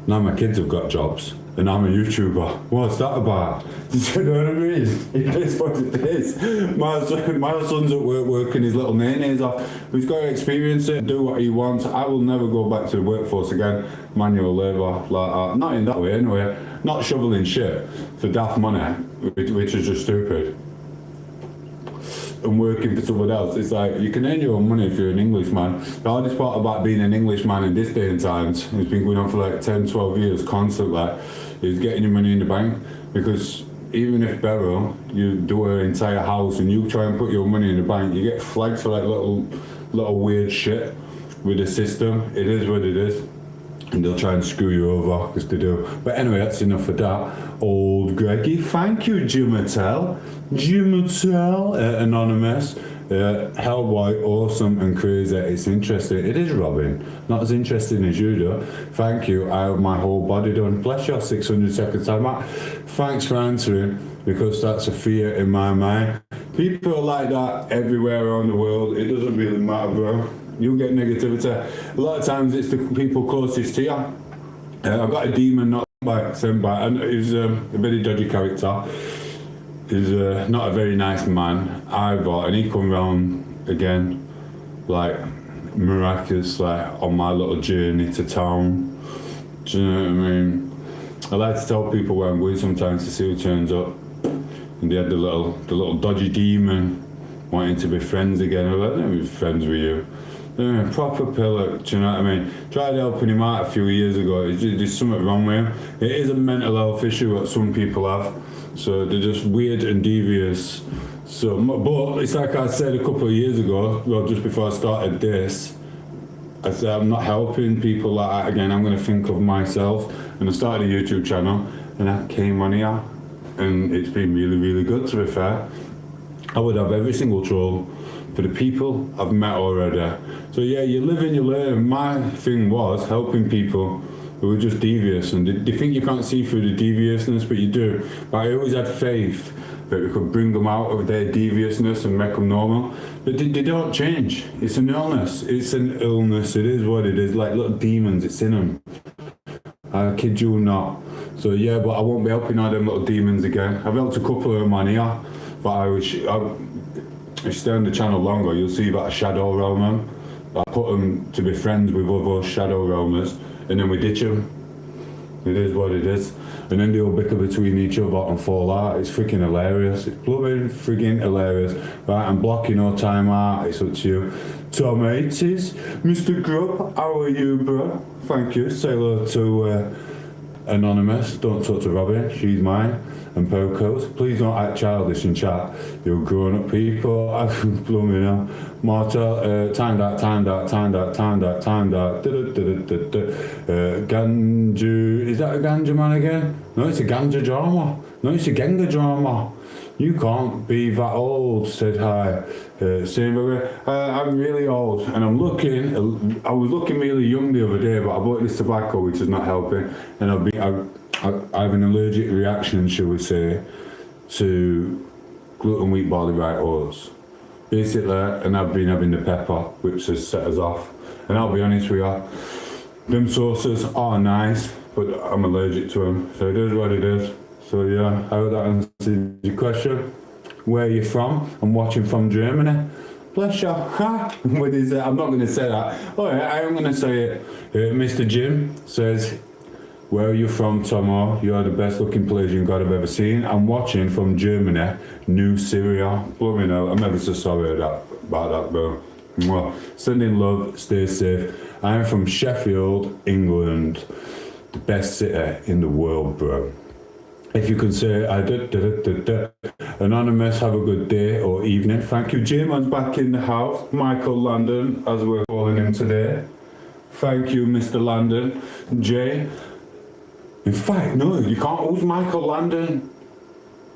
S1: Now my kids have got jobs and I'm a YouTuber. What's that about? Do you know what I mean? It is what it is. My son's at work working his little nays off. He's got to experience it, do what he wants. I will never go back to the workforce again, manual labour, like that. Not in that way anyway. Not shoveling shit for daft money, which is just stupid. And working for someone else. It's like, you can earn your own money if you're an Englishman. The hardest part about being an Englishman in this day and times, it's been going on for like 10, 12 years constantly, is getting your money in the bank. Because even if Beryl, you do her entire house and you try and put your money in the bank, you get flagged for like little weird shit with the system. It is what it is. And they'll try and screw you over, because they do. But anyway, that's enough of that. Old Greggy, thank you, Jimatel, Anonymous. Hellboy, awesome and crazy. It's interesting. It is, Robin. Not as interesting as you do. Thank you. I have my whole body done. Bless your 600 seconds time out. Thanks for answering, because that's a fear in my mind. People are like that everywhere around the world. It doesn't really matter, bro. You'll get negativity. A lot of times it's the people closest to you. I've got a demon not sent by, and he's a very dodgy character. He's not a very nice man either, and he come round again, like miraculous, like on my little journey to town. Do you know what I mean? I like to tell people where I'm going sometimes to see who turns up. And they had the little dodgy demon wanting to be friends again. I'm like, let me be friends with you. Yeah, proper pillar, do you know what I mean? Tried helping him out a few years ago. There's something wrong with him. It is a mental health issue that some people have. So they're just weird and devious. So, but it's like I said a couple of years ago, well, just before I started this, I said I'm not helping people like that again. I'm going to think of myself. And I started a YouTube channel, and I came on here, and it's been really, really good, to be fair. I would have every single troll for the people I've met already. So yeah, you live and you learn. My thing was helping people who were just devious, and they think you can't see through the deviousness, but you do. But I always had faith that we could bring them out of their deviousness and make them normal. But they don't change. It's an illness. It's an illness. It is what it is. Like little demons, it's in them. I kid you not. So yeah, but I won't be helping all them little demons again. I've helped a couple of them on here, but if you stay on the channel longer, you'll see that I shadow realm them. I put them to be friends with other shadow realmers, and then we ditch them. It is what it is. And then they'll bicker between each other and fall out. It's freaking hilarious. It's blooming freaking hilarious. Right, I'm blocking no time out. It's up to you. tom8os, Mr. Grub, how are you, bro? Thank you. Say hello to Anonymous. Don't talk to Robin. She's mine. And Pocos. Please don't act childish in chat. You're grown up people. I'm blooming now. Marta, time that. Ganju, is that a Ganja man again? No, it's a Ganja drama. No, it's a Genga drama. You can't be that old, said hi. I'm really old, and I was looking really young the other day, but I bought this tobacco, which is not helping, and I have an allergic reaction, shall we say, to gluten, wheat, barley, white oats. Basically, and I've been having the pepper, which has set us off. And I'll be honest with you, them sauces are nice, but I'm allergic to them, so it is what it is. So yeah, I hope that answers your question. Where are you from? I'm watching from Germany. Bless you. Ha! What is it? I'm not going to say that. Oh yeah, I am going to say it. Mr. Jim says, where are you from, Tomo? You're the best looking Pelagian god I've ever seen. I'm watching from Germany, New Syria. Blooming hell, I'm ever so sorry about that, bro. Well, sending love, stay safe. I am from Sheffield, England. The best city in the world, bro. If you can say, Anonymous, have a good day or evening. Thank you. J-Man's back in the house. Michael Landon, as we're calling him today. Thank you, Mr. Landon. Jay. In fact, no, you can't. Who's Michael Landon?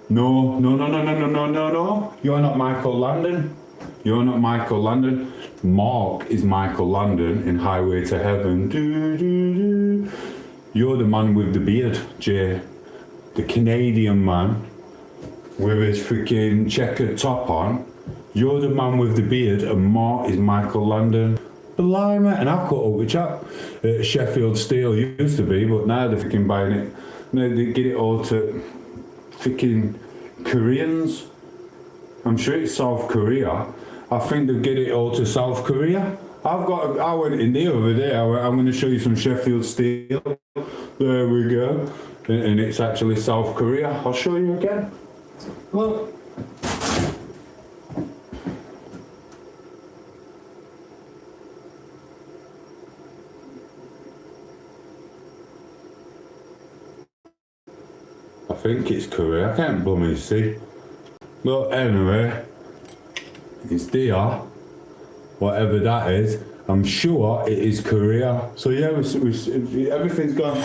S1: No. You're not Michael Landon. You're not Michael Landon. Mark is Michael Landon in Highway to Heaven. You're the man with the beard, Jay. The Canadian man with his freaking checkered top on. You're the man with the beard, and Mark is Michael Landon. Blimey, and I've got up with chap. Sheffield Steel used to be, but now they're freaking buying it. Now they get it all to freaking Koreans. I'm sure it's South Korea. I think they get it all to South Korea. I went in the other day. I'm going to show you some Sheffield Steel. There we go. And it's actually South Korea. I'll show you again. Look. I think it's Korea. I can't blooming see. But anyway, it's there. Whatever that is. I'm sure it is Korea. So yeah, everything's gone.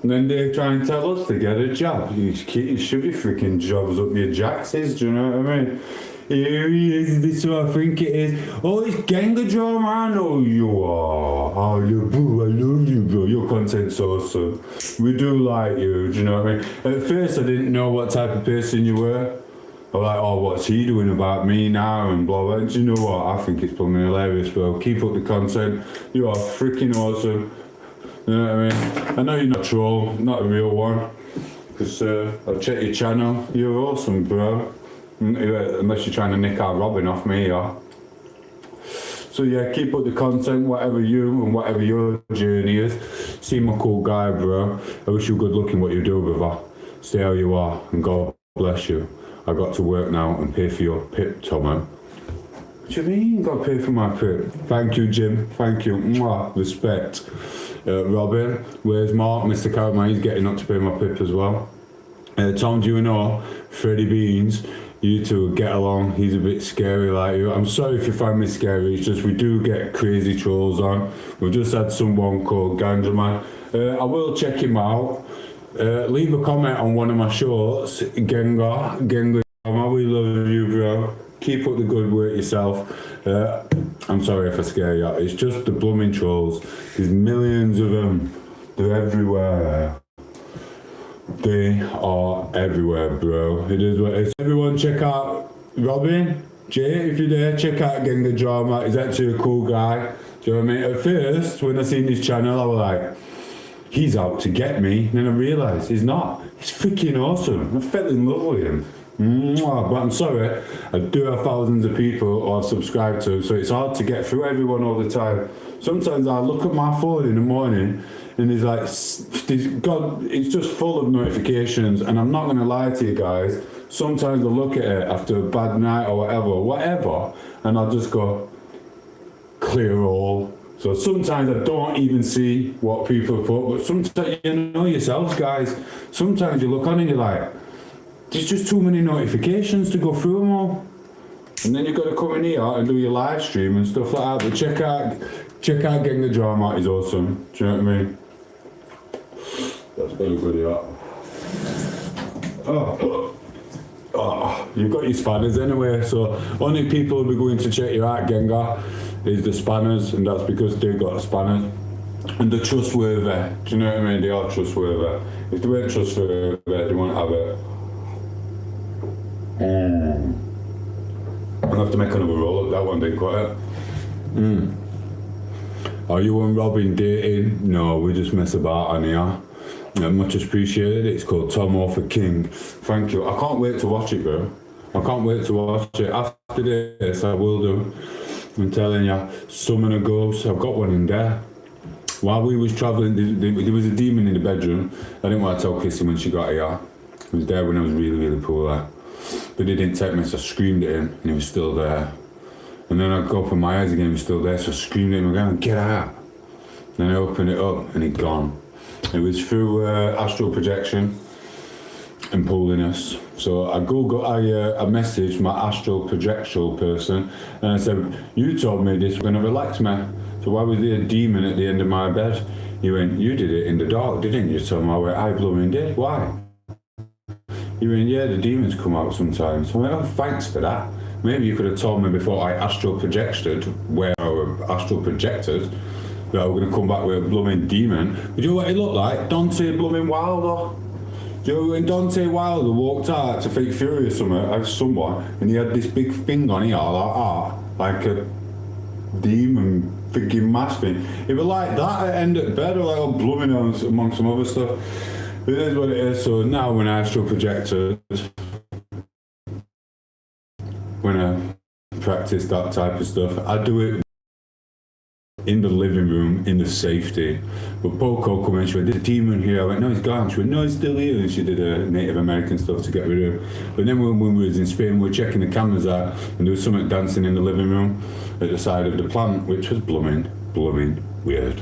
S1: And then they try and tell us to get a job. You should be freaking jobs up your jackses, do you know what I mean? Here he is, this is what I think it is. Oh, it's Genga drama, I know you are. Oh, boo, I love you, bro. Your content's awesome. We do like you, do you know what I mean? At first, I didn't know what type of person you were. I was like, oh, what's he doing about me now, and blah, blah. Do you know what? I think it's blooming hilarious, bro. Keep up the content. You are freaking awesome. You know what I mean? I know you're not a troll, not a real one. Because I'll check your channel. You're awesome, bro. Unless you're trying to nick our Robin off me, yeah. So yeah, keep up the content, whatever you and whatever your journey is. Seem a cool guy, bro. I wish you good luck in what you do, brother. Stay how you are, and God bless you. I got to work now and pay for your pip, Tomo. What do you mean you got to pay for my pip? Thank you, Jim. Thank you. Mwah. Respect. Robin, where's Mark? Mr. Carrotman, he's getting up to pay my pip as well. Tom, do you know Freddie Beans? You two get along. He's a bit scary like you. I'm sorry if you find me scary. It's just we do get crazy trolls on. We've just had someone called Ganja Man. I will check him out. Leave a comment on one of my shorts. Gengar, we love you, bro. Keep up the good work yourself. I'm sorry if I scare you. It's just the blooming trolls. There's millions of them. They're everywhere. They are everywhere, bro. It is what it is. Everyone check out Robin, Jay, if you're there, check out Gengar Drama. He's actually a cool guy. Do you know what I mean? At first, when I seen his channel, I was like, he's out to get me. And then I realised he's not. He's freaking awesome. I fell in love with him. Mwah. But I'm sorry, I do have thousands of people who I've subscribed to, so it's hard to get through everyone all the time. Sometimes I look at my phone in the morning and it's like, it's just full of notifications, and I'm not going to lie to you guys, sometimes I look at it after a bad night or whatever, and I'll just go, clear all. So sometimes I don't even see what people put, but sometimes, you know yourselves, guys, sometimes you look on and you're like, there's just too many notifications to go through them all. And then you've got to come in here and do your live stream and stuff like that. But check out Getting the Drama, is awesome. Do you know what I mean? That's very good, yeah. Oh, you've got your spanners anyway, so only people who'll be going to check you out, Gengar, is the spanners, and that's because they've got spanners. And they're trustworthy. Do you know what I mean? They are trustworthy. If they weren't trustworthy, they won't have it. I'll have to make another roll up. That one didn't cut it. Are you and Robin dating? No, we just mess about on here. Much appreciated. It's called tom8os King. Thank you. I can't wait to watch it, bro. I can't wait to watch it. After this, I will do. I'm telling you, summon a ghost. I've got one in there. While we was travelling, there was a demon in the bedroom. I didn't want to tell Kissy when she got here. He was there when I was really, really poor. But he didn't take me, so I screamed at him, and he was still there. And then I opened my eyes again, he was still there, so I screamed at him again, get out. Then I opened it up, and he'd gone. It was through astral projection and pulling us. So I messaged my astral projectional person, and I said, you told me this was going to relax me. So why was there a demon at the end of my bed? He went, you did it in the dark, didn't you? So I went, I blooming did. Why? He went, yeah, the demons come out sometimes. I went, oh, thanks for that. Maybe you could have told me before I astral projected, where I were astral projected, that I were going to come back with a blooming demon. But you know what he looked like? Dante blooming Wilder. Do you know when Dante Wilder walked out to Fake Fury or someone, and he had this big thing on here, like a demon freaking mask thing. It was like that at the end of the bed, or like all blooming among some other stuff. It is what it is. So now when I astral projected, when I practice that type of stuff, I do it in the living room, in the safety. But Poco come in, she went, there's a demon here. I went, no, he's gone. She went, no, he's still here. And she did a Native American stuff to get rid of him. But then when we was in Spain, we were checking the cameras out, and there was something dancing in the living room at the side of the plant, which was blooming weird.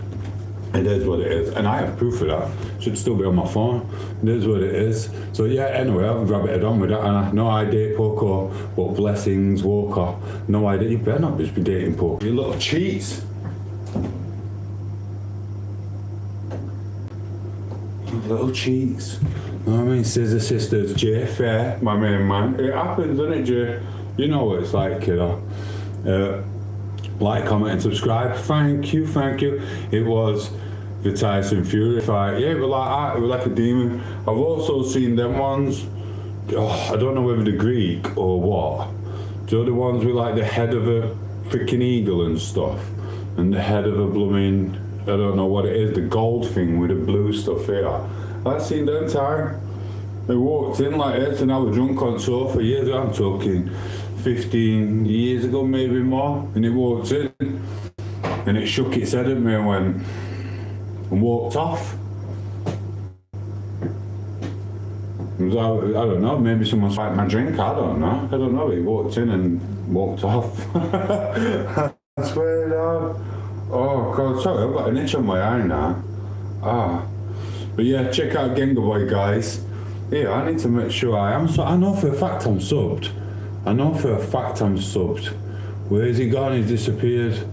S1: It is what it is, and I have proof of that. Should still be on my phone. It is what it is. So yeah, anyway, I've rabbited on with that, and I know I date Poco, what blessings, Walker. No idea. You better not just be dating Poco. You little cheats. You little cheats. You know what I mean? Scissor Sisters, Jay Fair, my main man. It happens, doesn't it, Jay? You know what it's like, kiddo. Like, comment, and subscribe. Thank you. It was the Tyson Fury fight. Yeah, it was like that. It was like a demon. I've also seen them ones. I don't know whether they're Greek or what. Do you know the ones with like the head of a freaking eagle and stuff, and the head of a blooming, I don't know what it is, the gold thing with the blue stuff here. I've seen them time. They walked in like this, and I was drunk on sofa years ago. I'm talking 15 years ago, maybe more, and he walked in, and it shook its head at me and went and walked off. I don't know, maybe someone spiked my drink, I don't know, he walked in and walked off. I swear down. Oh God, sorry, I've got an itch on my eye now. But yeah, check out Gengar Boy, guys. Yeah, I need to make sure I am, so I know for a fact I'm subbed. Where has he gone? He's disappeared.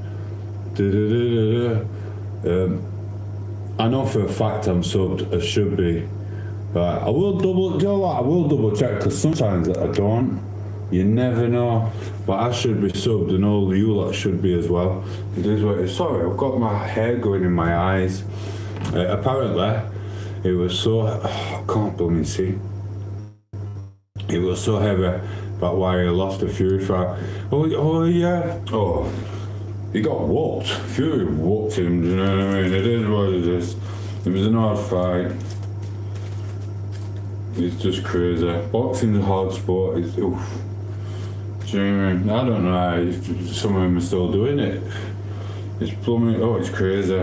S1: I know for a fact I'm subbed, I should be. But I will double check, because sometimes I don't. You never know. But I should be subbed, and all you lot should be as well. It is what it is. Sorry, I've got my hair going in my eyes. Apparently, it was so... I can't blooming see. It was so heavy, that's why I lost a Fury fight. Oh yeah. Oh, he got whooped. Fury whooped him, do you know what I mean? It is what it is. It was an hard fight. It's just crazy. Boxing's a hard sport. It's, oof. Do you know what I mean? I don't know how some of them are still doing it. It's plumbing. Oh, it's crazy.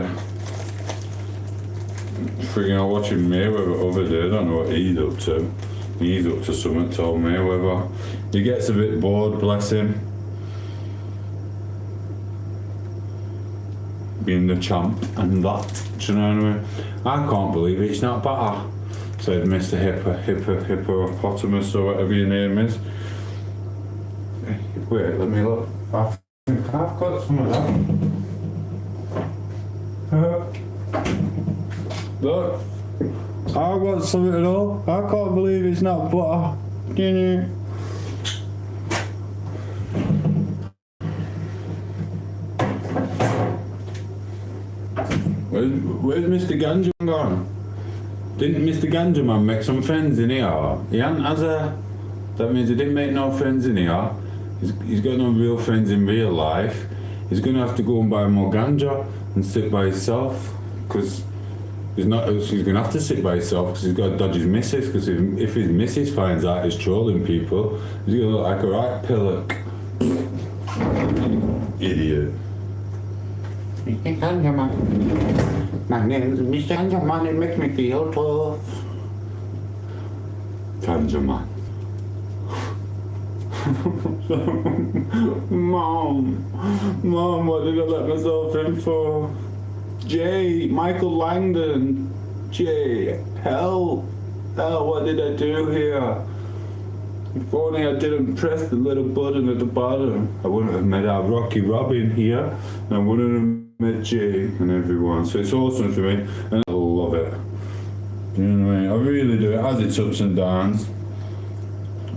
S1: Freaking out watching Mayweather over there. I don't know what he's up to. He's up to something, Tom Mayweather. He gets a bit bored, bless him. Being the champ and that. Do you know what I mean? I can't believe it's not better, said Mr. Hippopotamus or whatever your name is. Wait, let me look. I think I've got some of that. Look, I've got something at all. I can't believe it's not butter. Where's Mr. Ganja gone? Didn't Mr. Ganja Man make some friends in here? He hadn't, has a... That means he didn't make no friends in here. He's got no real friends in real life. He's going to have to go and buy more ganja and sit by himself, because he's going to have to sit by himself because he's got to dodge his missus, because if his missus finds out he's trolling people, he's going to look like a right pillock. Idiot. Mr. Ganja Man. My name's Mr. Ganja Man, it makes me feel tough. Ganja Man. Mom, what did I let myself in for? Jay, Michael Langdon. Jay, help, what did I do here? If only I didn't press the little button at the bottom, I wouldn't have met our Rocky Robin here, and I wouldn't have met Jay and everyone. So it's awesome for me, and I love it. You know what I mean? I really do. It has its ups and downs.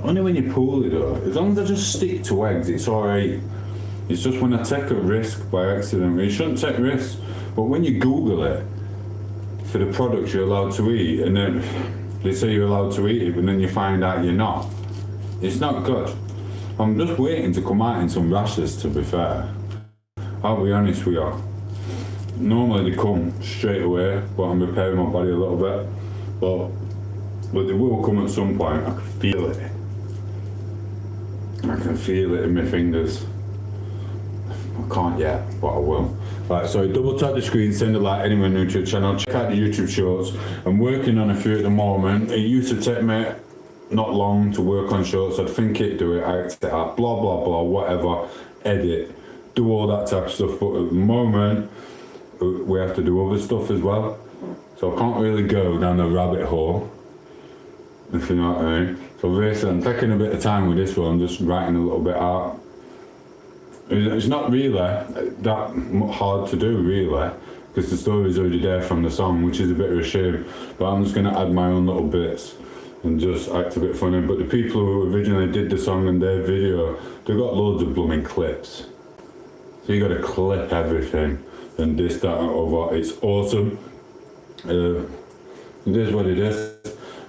S1: Only when you pull it though. As long as I just stick to eggs, it's alright. It's just when I take a risk by accident. You shouldn't take risks, but when you Google it for the products you're allowed to eat, and then they say you're allowed to eat it, but then you find out you're not, it's not good. I'm just waiting to come out in some rashes, to be fair. I'll be honest with you. Normally they come straight away, but I'm repairing my body a little bit. But they will come at some point. I can feel it. I can feel it in my fingers. I can't yet, but I will. Right, so double tap the screen, send a like, anyone new to the channel, check out the YouTube shorts. I'm working on a few at the moment. It used to take me not long to work on shorts. I'd think it, do it, act it out, blah, blah, blah, whatever, edit, do all that type of stuff. But at the moment, we have to do other stuff as well. So I can't really go down the rabbit hole, if you know what I mean. So basically, I'm taking a bit of time with this one. I'm just writing a little bit out. It's not really that hard to do, really, because the story's already there from the song, which is a bit of a shame. But I'm just going to add my own little bits and just act a bit funny. But the people who originally did the song and their video, they got loads of blooming clips. So you got to clip everything and this, that, and over. It's awesome. It is what it is.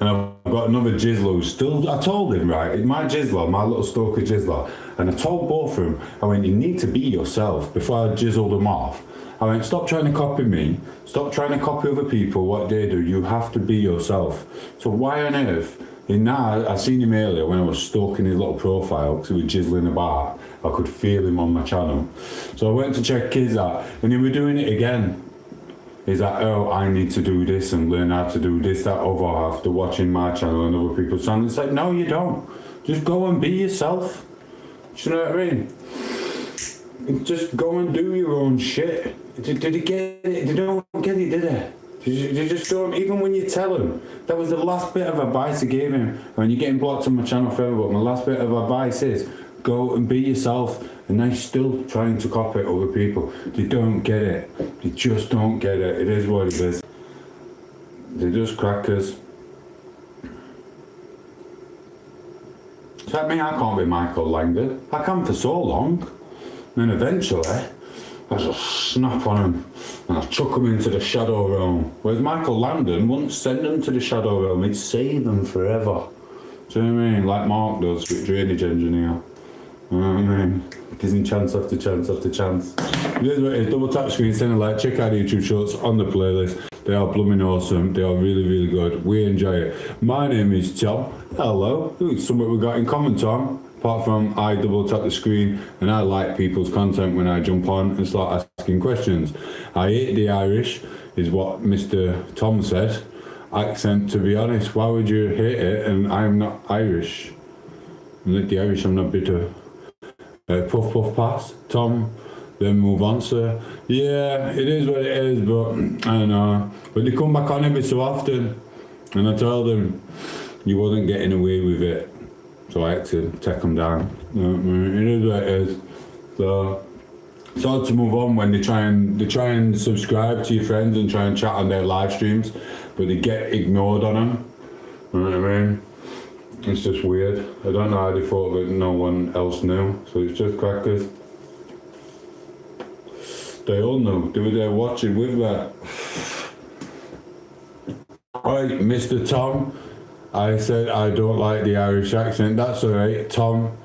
S1: And I've got another Jizzler who's still, I told him, right, my Jizzler, my little stalker Jizzler, and I told both of them, I went, you need to be yourself, before I jizzled them off. I went, stop trying to copy me, stop trying to copy other people, what they do, you have to be yourself. So why on earth, now, I seen him earlier when I was stalking his little profile, because he was jizzling about, I could feel him on my channel. So I went to check his out, and he was doing it again. He's like, oh, I need to do this and learn how to do this, that, other after watching my channel and other people's channels. It's like, no, you don't. Just go and be yourself. Do you know what I mean? Just go and do your own shit. Did he get it? They don't get it, did they? You just don't, even when you tell him. That was the last bit of advice I gave him. When you're getting blocked on my channel forever, but my last bit of advice is, go and be yourself. And they're still trying to copy other people. They don't get it. They just don't get it. It is what it is. They're just crackers. It's like me, I can't be Michael Langdon. I can for so long. And then eventually, I just snap on him and I chuck him into the shadow realm. Whereas Michael Langdon wouldn't send them to the shadow realm, he'd save them forever. Do you know what I mean? Like Mark does with Drainage Engineer. You know what I mean? Gives him chance after chance after chance. It is what it is. Double tap screen, send a like, check out the YouTube shorts on the playlist. They are blooming awesome. They are really, really good. We enjoy it. My name is Tom. Hello. It's something we got in common, Tom. Apart from I double tap the screen and I like people's content when I jump on and start asking questions. I hate the Irish, is what Mr. Tom said. Accent, to be honest. Why would you hate it? And I'm not Irish. And like the Irish, I'm not bitter. Puff puff pass, Tom, then move on, sir. Yeah, it is what it is, but I don't know. But they come back on every so often, and I told them you wasn't getting away with it, so I had to take them down. You know what I mean? It is what it is. So it's hard to move on when they try and subscribe to your friends and try and chat on their live streams, but they get ignored on them. You know what I mean? It's just weird. I don't know how they thought that no one else knew, so it's just crackers. They all knew. They were there watching with that. Right, Mr. Tom. I said I don't like the Irish accent. That's alright, Tom.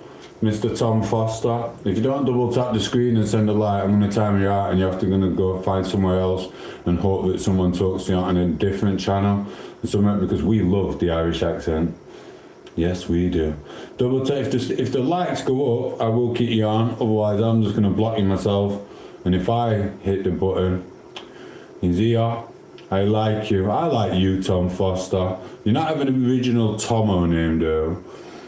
S1: Mr. Tom Foster. If you don't double tap the screen and send a like, I'm going to time you out and you have to go find somewhere else and hope that someone talks to you on a different channel. Because we love the Irish accent. Yes, we do. Double tap. If the likes go up, I will keep you on. Otherwise, I'm just going to block you myself. And if I hit the button, he's here. I like you. I like you, Tom Foster. You're not having an original Tomo name, though.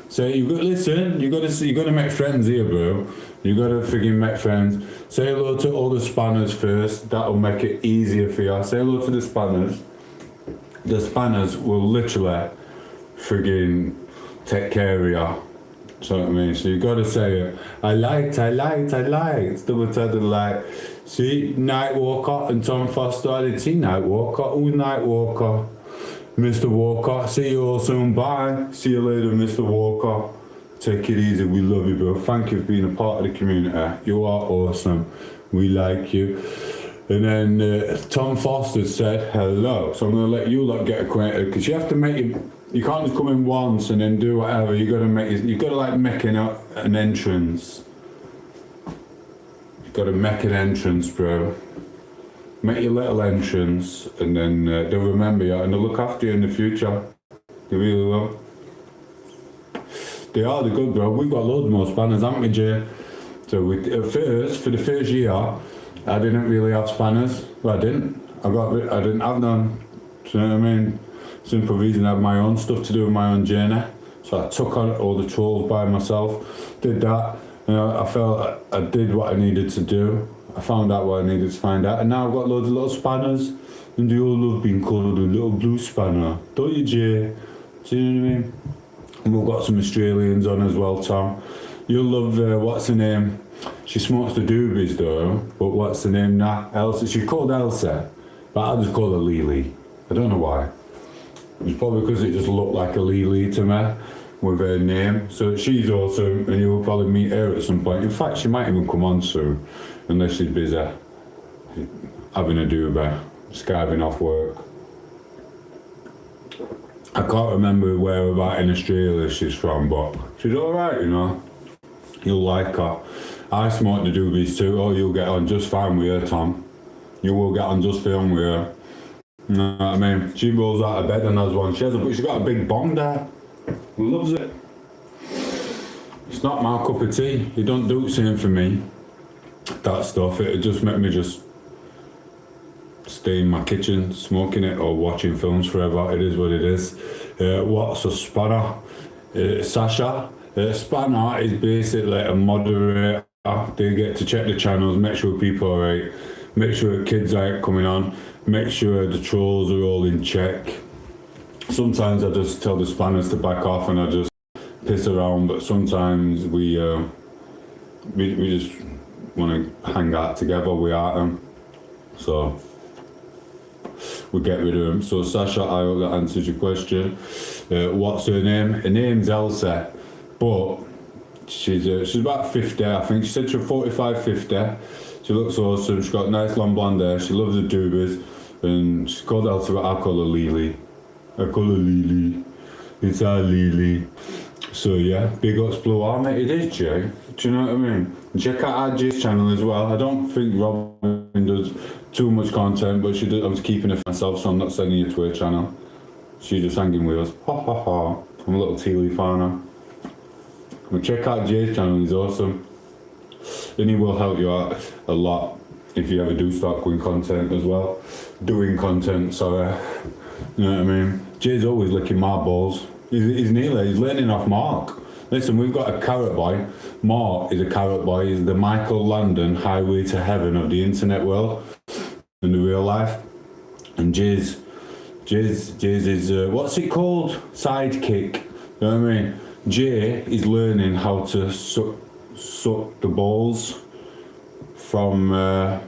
S1: So listen. You gotta make friends here, bro. You gotta friggin' make friends. Say hello to all the spanners first. That'll make it easier for you. Say hello to the spanners. The spanners will literally friggin' take care of you. So what I mean? So you gotta say it. I liked. Double tap the like. See, Nightwalker and Tom Foster. I didn't see Nightwalker. Who's Nightwalker? Mr. Walker. See you all soon. Bye. See you later, Mr. Walker. Take it easy. We love you, bro. Thank you for being a part of the community. You are awesome. We like you. And then Tom Foster said hello. So I'm gonna let you lot get acquainted because you have to make it. You can't just come in once and then do whatever. You gotta like make an entrance. You gotta make an entrance, bro. Make your little entrance, and then they'll remember you and they'll look after you in the future. They really will. They're good, bro. We've got loads more spanners, haven't we, Jay? So for the first year, I didn't really have spanners. Well, I didn't have none. Do you know what I mean? Simple reason, I have my own stuff to do with my own journey. So I took on all the trolls by myself, did that, and I felt I did what I needed to do. I found out what I needed to find out, and now I've got loads of little spanners, and they all love being called a little blue spanner. Don't you, Jay? Do you know what I mean? And we've got some Australians on as well, Tom. You'll love, what's her name? She smokes the doobies though, but what's her name now? Elsa. She's called Elsa, but I just call her Lily. I don't know why. It's probably because it just looked like a Lily to me with her name. So she's awesome, and you'll probably meet her at some point. In fact, she might even come on soon, unless she's busy having a doobie, skiving off work. I can't remember where about in Australia she's from, but she's alright, you know. You'll like her. I smoke the doobies too. Oh, you'll get on just fine with her, Tom. You will get on just fine with her. You know what I mean? She rolls out of bed and has one. She's got a big bong there. Loves it. She's not my cup of tea. It don't do the same for me. That stuff, it just make me just stay in my kitchen smoking it or watching films forever. It is what it is. What's a spanner? Sasha. Spanner is basically a moderator. They get to check the channels, make sure people are right, make sure kids aren't coming on, make sure the trolls are all in check. Sometimes I just tell the spanners to back off and I just piss around, but sometimes we just want to hang out together without them, so we get rid of them. So Sasha, I hope that answers your question. What's her name? Her name's Elsa, but she's about 50, I think. She said she's 45, 50. She looks awesome. She's got nice long blonde hair. She loves the doobies, and she's called Elsa, but I call her Lily. It's our Lily. So yeah, big ups Blue Army. It is Jay. Do you know what I mean? Check out our Jay's channel as well. I don't think Robin does too much content, but she does. I was keeping it for myself, so I'm not sending you to her channel. She's just hanging with us. Ha ha ha. I'm a little tea leaf fan. But check out Jay's channel. He's awesome, and he will help you out a lot if you ever do start doing content as well. Sorry. You know what I mean? Jay's always licking my balls. He's learning off Mark. Listen, we've got a carrot boy. Mark is a carrot boy. He's the Michael Landon highway to heaven of the internet world in the real life. And Jay's is, what's it called? Sidekick. You know what I mean? Jay is learning how to suck the balls from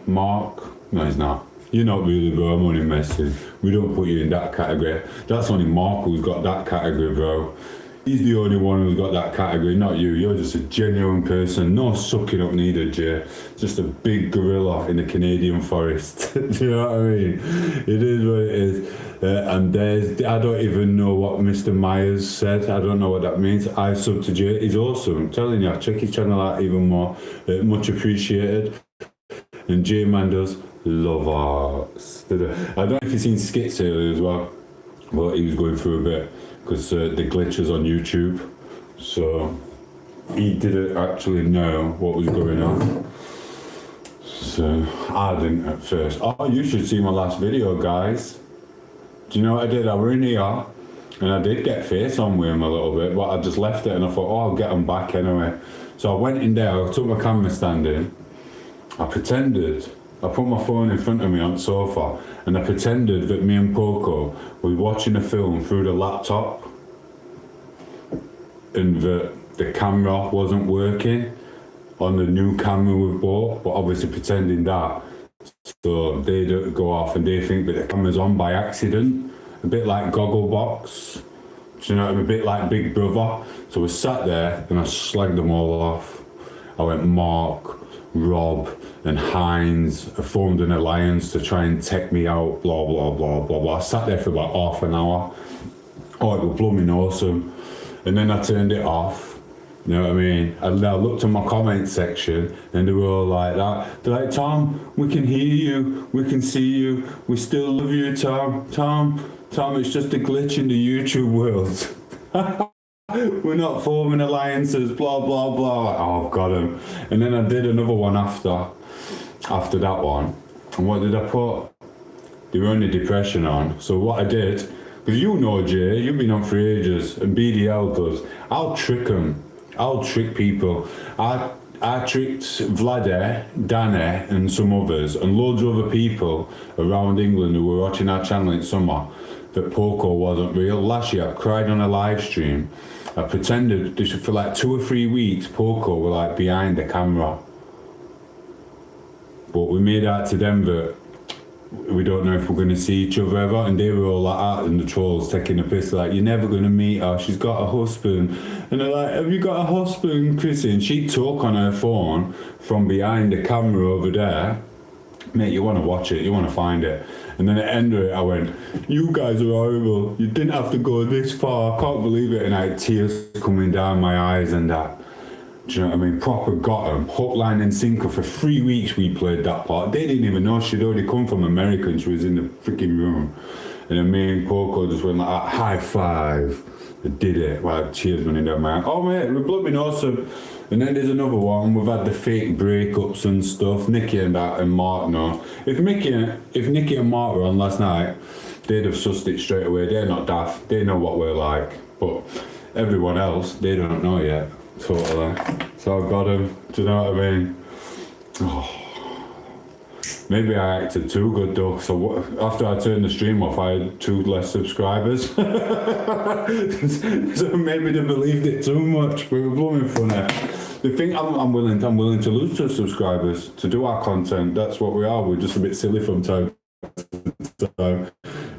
S1: Mark. No, he's not. You're not really, bro. I'm only messing. We don't put you in that category. That's only Mark who's got that category, bro. He's the only one who's got that category, not you. You're just a genuine person. No sucking up needed, Jay. Just a big gorilla in the Canadian forest. Do you know what I mean? It is what it is. And I don't even know what Mr. Myers said. I don't know what that means. I sub to Jay. He's awesome. I'm telling you, check his channel out even more. Much appreciated. And Jay Man does love arts. I don't know if you've seen skits earlier as well, but he was going through a bit because the glitches on YouTube, so he didn't actually know what was going on. So I didn't at first. Oh, you should see my last video, guys. Do you know what I did? I were in here and I did get face on with him a little bit, but I just left it and I thought, oh, I'll get him back anyway. So I went in there, I took my camera stand in, I put my phone in front of me on the sofa and I pretended that me and Poco were watching a film through the laptop and that the camera wasn't working on the new camera we've bought, but obviously pretending that, so they don't go off and they think that the camera's on by accident, a bit like Gogglebox, do you know, a bit like Big Brother. So we sat there and I slagged them all off. I went, Mark, Rob and Heinz formed an alliance to try and take me out, blah blah blah blah blah. I sat there for about half an hour. Oh, it was blooming awesome. And then I turned it off. You know what I mean? And I looked at my comment section and they were all like that. They're like, Tom, we can hear you, we can see you, we still love you, Tom, it's just a glitch in the YouTube world. We're not forming alliances, blah blah blah. Oh, I've got him. And then I did another one after that one. And what did I put? They were only depression on. So what I did, because you know Jay, you've been on for ages, and BDL does. I'll trick them. I'll trick people. I tricked Vlade, Danny, and some others, and loads of other people around England who were watching our channel in summer that Poco wasn't real. Last year I cried on a live stream. I pretended for like 2 or 3 weeks Poco were like behind the camera. But we made out to them that we don't know if we're going to see each other ever, and they were all like that, and the trolls taking a piss like, you're never going to meet her, she's got a husband. And they're like, have you got a husband, Chrissy? And she took on her phone from behind the camera over there. Mate, you want to watch it, you want to find it. And then at the end of it, I went, you guys are horrible. You didn't have to go this far. I can't believe it. And I had tears coming down my eyes and that. Do you know what I mean? Proper got them. Hook, line and sinker. For 3 weeks we played that part. They didn't even know she'd already come from America and she was in the freaking room. And then me and Coco just went like, high five. I did it. Well, tears running down my eye. Oh mate, we're blooming awesome. And then there's another one. We've had the fake breakups and stuff. Nikki and Mark know. If Nikki and Mark were on last night, they'd have sussed it straight away. They're not daft. They know what we're like. But everyone else, they don't know yet. Totally. So I got them. Do you know what I mean? Oh. Maybe I acted too good though. So after I turned the stream off, I had 2 less subscribers. So maybe they believed it too much. We were blooming funny. They think I'm willing to lose 2 subscribers to do our content. That's what we are. We're just a bit silly from time to time.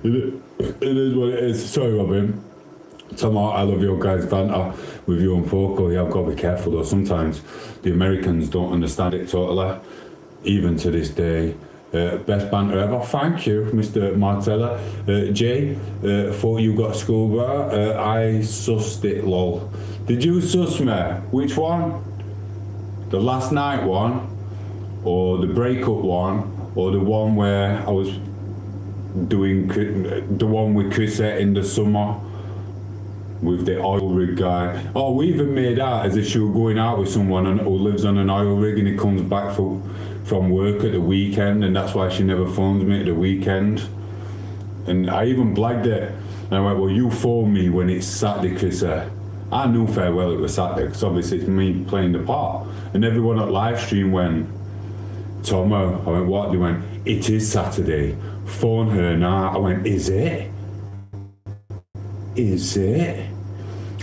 S1: It is what it is. Sorry, Robin. Tom8os, I love your guys' banter with you and Poco. Yeah, I've got to be careful though. Sometimes the Americans don't understand it totally. Even to this day. Best banter ever. Thank you, Mr. Martella. Jay, thought you got school, bro. I sussed it, lol. Did you suss me? Which one? The last night one? Or the breakup one? Or the one where I was doing the one with Chrisette in the summer? With the oil rig guy. Oh, we even made out as if she were going out with someone who lives on an oil rig and he comes back from work at the weekend, and that's why she never phones me at the weekend. And I even blagged it. And I went, well, you phone me when it's Saturday, Chris. I knew fair well it was Saturday, because obviously it's me playing the part. And everyone at live stream went, Tomo. I went, what? They went, it is Saturday. Phone her now. I went, is it? Is it?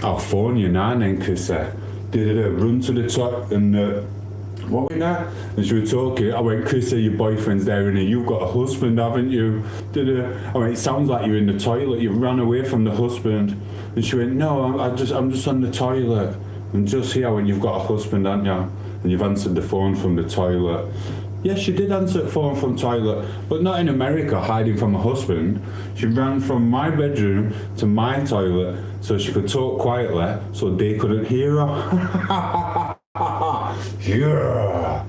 S1: I'll phone you now then, Chris. Run to the top and what was that? And she was talking. I went, Chris, your boyfriend's there and you've got a husband, haven't you? I went, it sounds like you're in the toilet. You ran away from the husband. And she went, no, I'm just on the toilet. I'm just here. When you've got a husband, haven't you? And you've answered the phone from the toilet. Yes, she did answer the phone from toilet, but not in America, hiding from her husband. She ran from my bedroom to my toilet so she could talk quietly so they couldn't hear her. Yeah.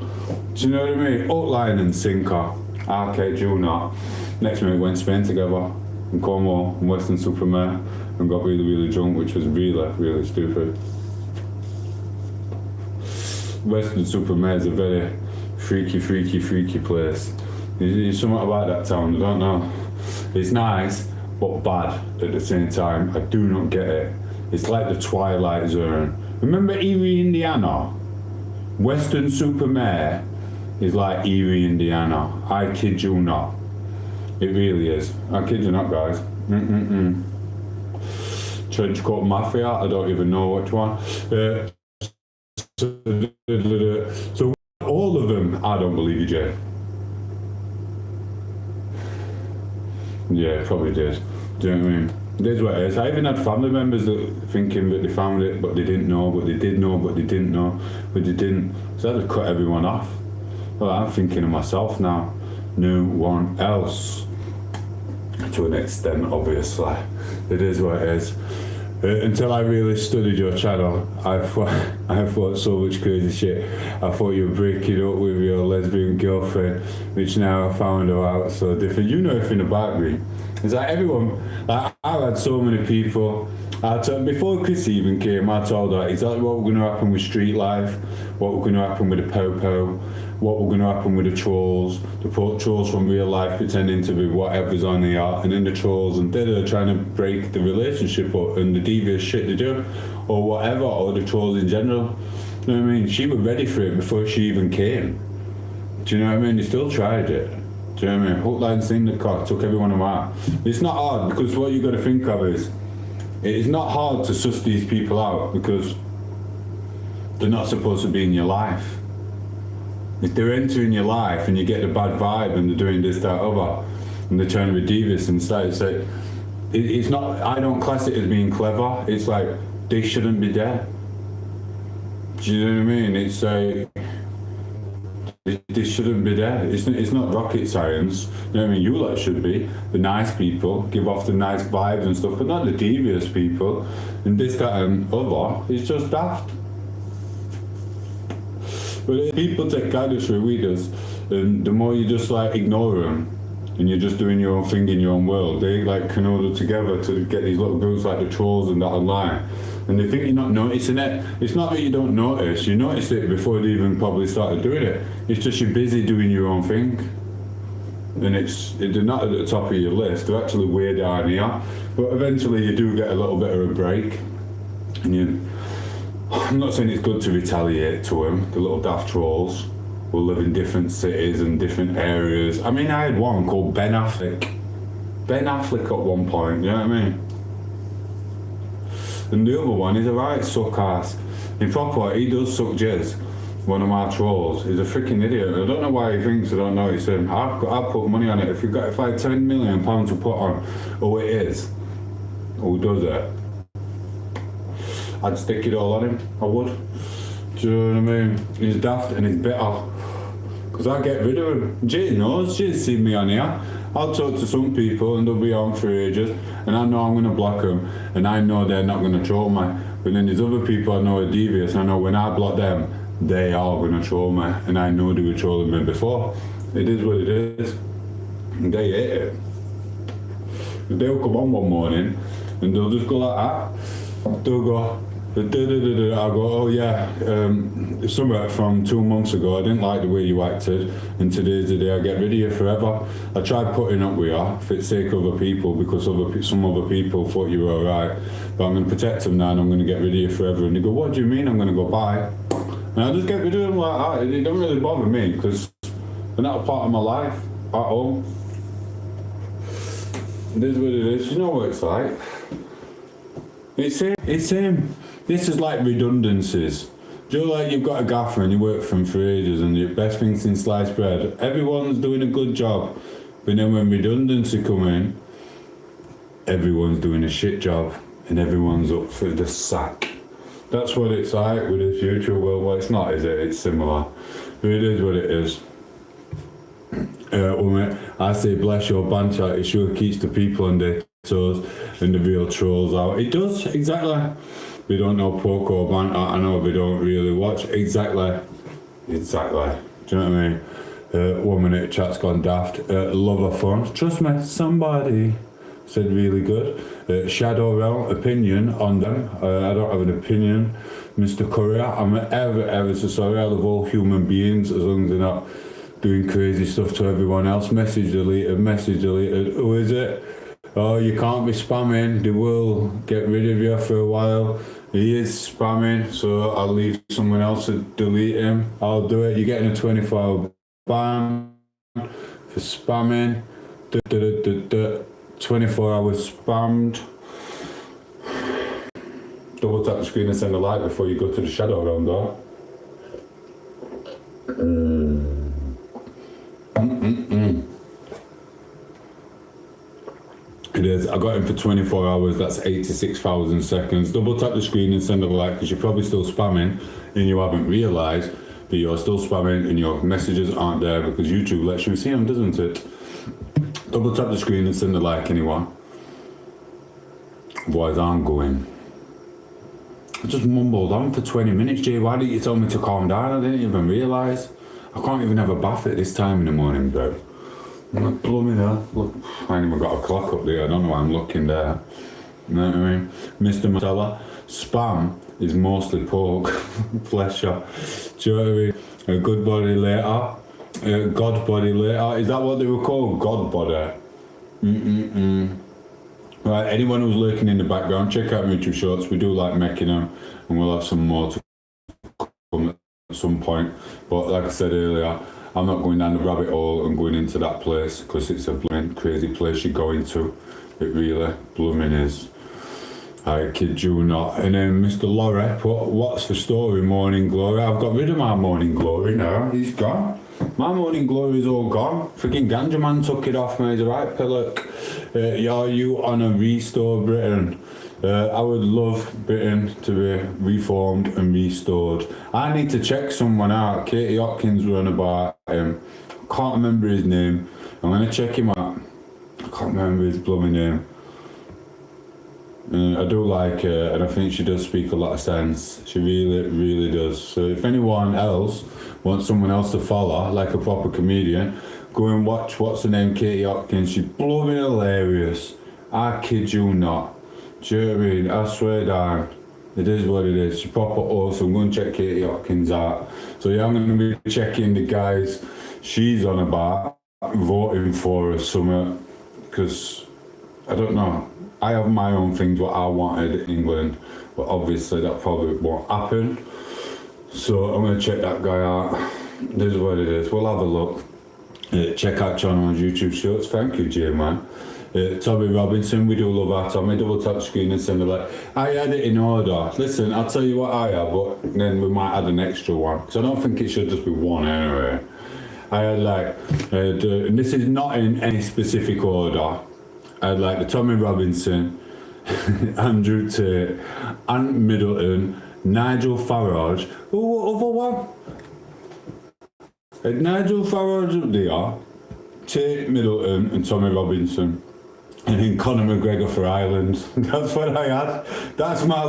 S1: Do you know what I mean? Outline and sinker. Okay, do not. Next minute we went to Spain together in Cornwall and Western Supermare and got really, really drunk, which was really, really stupid. Western Supermare is a very freaky place. There's something about that town, I don't know. It's nice, but bad at the same time. I do not get it. It's like the Twilight Zone. Remember Erie, Indiana? Western Supermare is like Erie, Indiana. I kid you not. It really is. I kid you not, guys. Trenchcoat Mafia, I don't even know which one. So all of them, I don't believe you, Jay. Yeah, probably did. Do you know what I mean? That's what it is. I even had family members that thinking that they found it, but they didn't know, but they did know, but they didn't know, but they didn't. So I had to cut everyone off. Well, I'm thinking of myself now. No one else. To an extent, obviously. It is what it is. Until I really studied your channel, I thought so much crazy shit. I thought you were breaking up with your lesbian girlfriend, which now I found out so different. You know everything about me. It's like everyone, like I've had so many people. Before Chris even came, I told her exactly what was going to happen with street life, what was going to happen with the po-po, what was going to happen with the trolls, trolls from real life pretending to be whatever's on the art, and then the trolls and they're trying to break the relationship up and the devious shit they do, or whatever, or the trolls in general. You know what I mean? She was ready for it before she even came. Do you know what I mean? They still tried it. Do you know what I mean? Hook, line, sinker, took everyone apart. It's not hard, because what you got to think of is, it's not hard to suss these people out because they're not supposed to be in your life. If they're entering your life and you get the bad vibe and they're doing this, that, other, and they're trying to be devious and stuff, it's not, I don't class it as being clever. It's like, they shouldn't be there. Do you know what I mean? It's like, they shouldn't be there. It's not rocket science. You know what I mean? You lot should be. The nice people give off the nice vibes and stuff, but not the devious people. And this, that, and other. It's just daft. But if people take kindness for weakness, and the more you just like ignore them, and you're just doing your own thing in your own world. They like canoodle together to get these little groups like the trolls and that online. And they think you're not noticing it. It's not that you don't notice, you noticed it before they even probably started doing it. It's just you're busy doing your own thing. And they're not at the top of your list, they're actually way down here. But eventually you do get a little bit of a break. And I'm not saying it's good to retaliate to them, the little daft trolls who live in different cities and different areas. I mean, I had one called Ben Affleck. Ben Affleck at one point, you know what I mean? And the other one is a right suck ass. In proper, he does suck jizz. One of my trolls. He's a freaking idiot. I don't know why he thinks I don't notice him. I'll put money on it. If I had £10 million to put on who it is, who does it, I'd stick it all on him. I would. Do you know what I mean? He's daft and he's bitter. Because I get rid of him. Jay knows. Jay's seen me on here. I'll talk to some people and they'll be on for ages. And I know I'm going to block them. And I know they're not going to troll me. But then there's other people I know are devious. I know when I block them, they are going to troll me. And I know they were trolling me before. It is what it is. And they hate it. They'll come on one morning and they'll just go like that. They'll go, I'll go, oh yeah, somewhere from 2 months ago, I didn't like the way you acted, and today's the day I get rid of you forever. I tried putting up with you for the sake of other people, because some other people thought you were alright, but I'm going to protect them now and I'm going to get rid of you forever. And they go, what do you mean I'm going to go bye? And I just get rid of them like that. It don't really bother me, because they're not a part of my life at all. It is what it is. You know what it's like. It's him. This is like redundancies. Do you know, like you've got a gaffer and you work for him for ages and your best thing since sliced bread. Everyone's doing a good job. But then when redundancy come in, everyone's doing a shit job and everyone's up for the sack. That's what it's like with the future world. Well, it's not, is it? It's similar. But it is what it is. I say bless your banter, it sure keeps the people on their toes and the real trolls out. It does, exactly. We don't know poke or banter, I know we don't really watch. Exactly. Do you know what I mean? 1 minute chat's gone daft. Love of fun. Trust me, somebody said really good. Shadow Realm, opinion on them. I don't have an opinion, Mr. Courier. I'm ever so sorry. I love all human beings as long as they're not doing crazy stuff to everyone else. Message deleted. Who is it? Oh, you can't be spamming. They will get rid of you for a while. He is spamming, so I'll leave someone else to delete him. I'll do it. You're getting a 24-hour ban for spamming. 24 hours spammed. Double tap the screen and send a like before you go to the Shadow Realm door. It is. I got him for 24 hours. That's 86,000 seconds. Double tap the screen and send a like, because you're probably still spamming and you haven't realised, but you're still spamming and your messages aren't there because YouTube lets you see them, doesn't it? Double tap the screen and send a like, anyone. Otherwise, I'm going. I just mumbled on for 20 minutes, Jay. Why didn't you tell me to calm down? I didn't even realise. I can't even have a bath at this time in the morning, bro. I'm like, blooming hell. Look, I ain't even got a clock up there. I don't know why I'm looking there. You know what I mean? Mr. Marcella, spam is mostly pork. Flesh shot. Do you know what I mean? A good body later. God body later. Is that what they were called? God body. Right, anyone who's lurking in the background, check out YouTube Shorts. We do like making them, and we'll have some more to come at some point. But like I said earlier, I'm not going down the rabbit hole and going into that place, because it's a blooming crazy place you go into. It really blooming is. I kid you not. And then Mr. Laurie, what's the story, Morning Glory? I've got rid of my Morning Glory now. He's gone. My Morning Glory's all gone. Freaking Ganja Man took it off me. He's a right pillock. Are you on a restore Britain? I would love Britain to be reformed and restored. I need to check someone out. Katie Hopkins run about him. Can't remember his name. I'm going to check him out. I can't remember his blooming name. I do like her, and I think she does speak a lot of sense. She really does. So if anyone else wants someone else to follow, like a proper comedian, Go and watch, what's her name, Katie Hopkins. She's blooming hilarious. I kid you not. Do you know what I mean? I swear down. It is what it is. She's proper awesome. Go and check Katie Hopkins out. So yeah, I'm going to be checking the guys she's on about, voting for or something. Because, I don't know. I have my own things, what I wanted in England. But obviously that probably won't happen. So I'm going to check that guy out. This is what it is. We'll have a look. Check out John8os YouTube shorts. Thank you, J-Man. Tommy Robinson, we do love our Tommy. Double tap screen and similar. I had it in order. Listen, I'll tell you what I have, but then we might add an extra one. Because I don't think it should just be one anyway. I had like, and this is not in any specific order. I had like the Tommy Robinson, Andrew Tate, Ant Middleton, Nigel Farage. What other one? Nigel Farage up there, Tate Middleton and Tommy Robinson. And then Conor McGregor for Ireland. That's what I had. That's my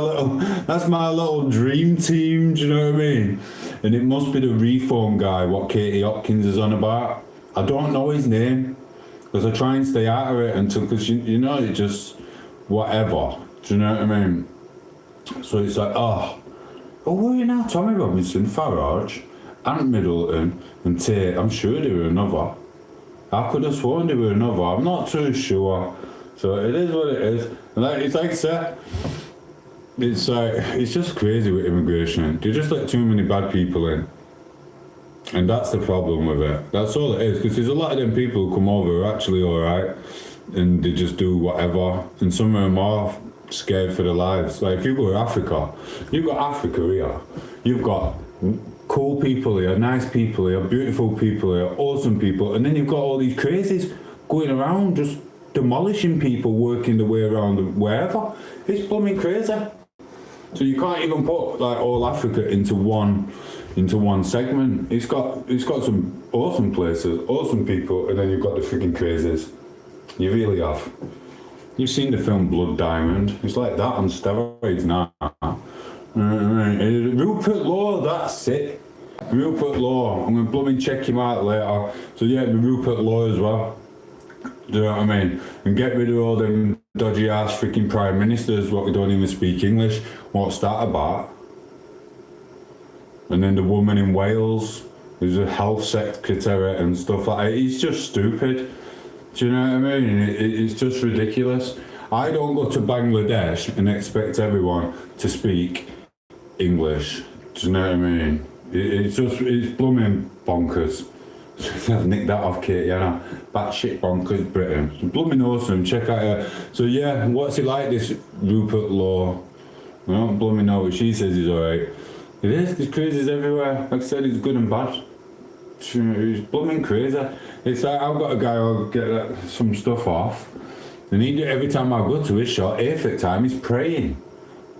S1: little dream team, do you know what I mean? And it must be the reform guy, what Katie Hopkins is on about. I don't know his name. Because I try and stay out of it until, because you know, it just, whatever. Do you know what I mean? So it's like, oh, where are you now? Tommy Robinson, Farage, Ant Middleton, and Tate. I'm sure they were another. I could have sworn they were another. I'm not too sure. So it is what it is. And it's like I said, it's just crazy with immigration. They just let too many bad people in. And that's the problem with it. That's all it is. Because there's a lot of them people who come over who are actually alright. And they just do whatever. And some of them are scared for their lives. Like if you go to Africa, you've got Africa here. You've got cool people here, nice people here, beautiful people here, awesome people. And then you've got all these crazies going around just demolishing people, working their way around wherever. It's blooming crazy. So you can't even put like all Africa into one segment. It's got some awesome places, awesome people, and then you've got the freaking crazies. You really have. You've seen the film Blood Diamond. It's like that on steroids now. Rupert Law, that's it. Rupert Law. I'm gonna blooming check him out later. So yeah, the Rupert Law as well. Do you know what I mean? And get rid of all them dodgy ass freaking prime ministers what we don't even speak English. What's that about? And then the woman in Wales who's a health secretary and stuff like that. It's just stupid. Do you know what I mean? It's just ridiculous. I don't go to Bangladesh and expect everyone to speak English. Do you know what I mean? It's blooming bonkers. I've nicked that off Katie, yeah. Batshit bonkers Britain. It's blooming awesome. Check out her. So yeah, what's it like, this Rupert Law? I don't blooming know what she says is alright. It is, there's crazies everywhere. Like I said, it's good and bad. It's blooming crazy. It's like I've got a guy who'll get some stuff off. And every time I go to his shop, half the time he's praying.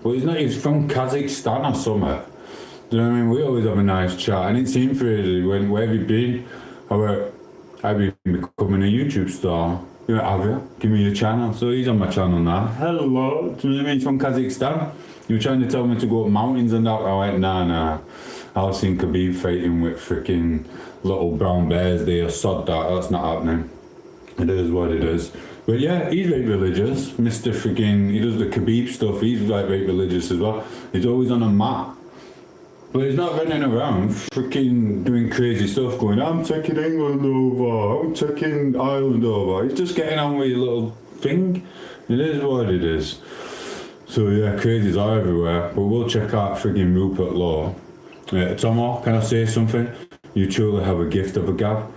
S1: But he's from Kazakhstan or something. Do you know what I mean? We always have a nice chat. And it seemed for it, where have you been? I've been becoming a YouTube star. You know, have you? Give me your channel. So he's on my channel now. Hello. Do you know what I mean? He's from Kazakhstan. You were trying to tell me to go up mountains and that. I went, nah. I've seen Khabib fighting with freaking little brown bears there. Sod that. That's not happening. It is what it is. But yeah, he's very religious. Mr. freaking, he does the Khabib stuff. He's like very religious as well. He's always on a mat. But he's not running around freaking doing crazy stuff going, I'm taking England over, I'm taking Ireland over. He's just getting on with a little thing. It is what it is. So yeah, crazies are everywhere. But we'll check out freaking Rupert Law. Tomo, can I say something? You truly have a gift of a gab.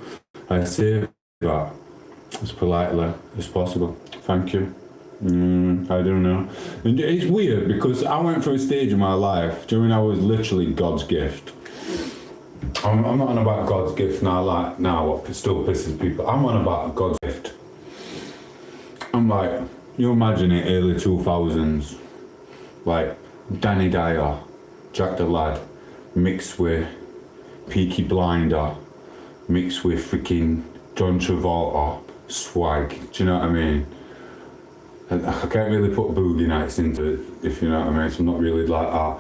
S1: I say that as politely as possible. Thank you. I don't know. And it's weird because I went through a stage in my life during I was literally God's gift. I'm not on about God's gift now, like now what still pisses people. I'm on about God's gift. I'm like, you imagine it, early 2000s, like Danny Dyer, Jack the Lad, mixed with Peaky Blinder, mixed with freaking John Travolta, swag. Do you know what I mean? I can't really put Boogie Nights into it, if you know what I mean, so I'm not really like that.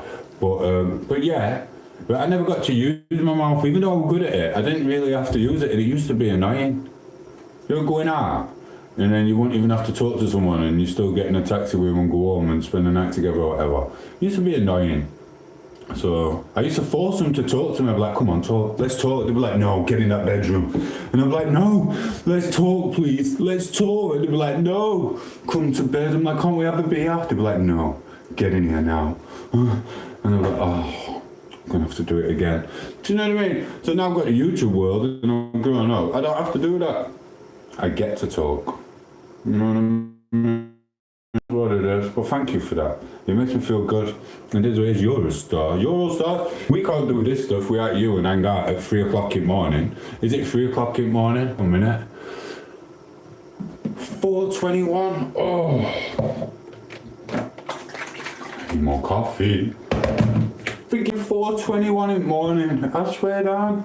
S1: But yeah, But I never got to use my mouth, even though I'm good at it. I didn't really have to use it, and it used to be annoying. You're going out, and then you wouldn't even have to talk to someone, and you're still getting a taxi with them and go home and spend the night together or whatever. It used to be annoying. So I used to force them to talk to me. I'd be like, come on, talk, let's talk. They'd be like, no, get in that bedroom. And I'd be like, no, let's talk, please, let's talk. And they'd be like, no, come to bed. I'm like, can't we have a beer? They'd be like, no, get in here now. And I'm like, oh, I'm gonna have to do it again. Do you know what I mean? So now I've got a YouTube world and I'm growing up. I don't have to do that. I get to talk. You know what I mean? That's what it is. Well, thank you for that. It makes me feel good. And this way, you're a star. You're a star. We can't do this stuff without you and hang out at 3 o'clock in the morning. Is it 3 o'clock in the morning? A minute. 4:21. Oh. Need more coffee. Freaking 4:21 in the morning. I swear down.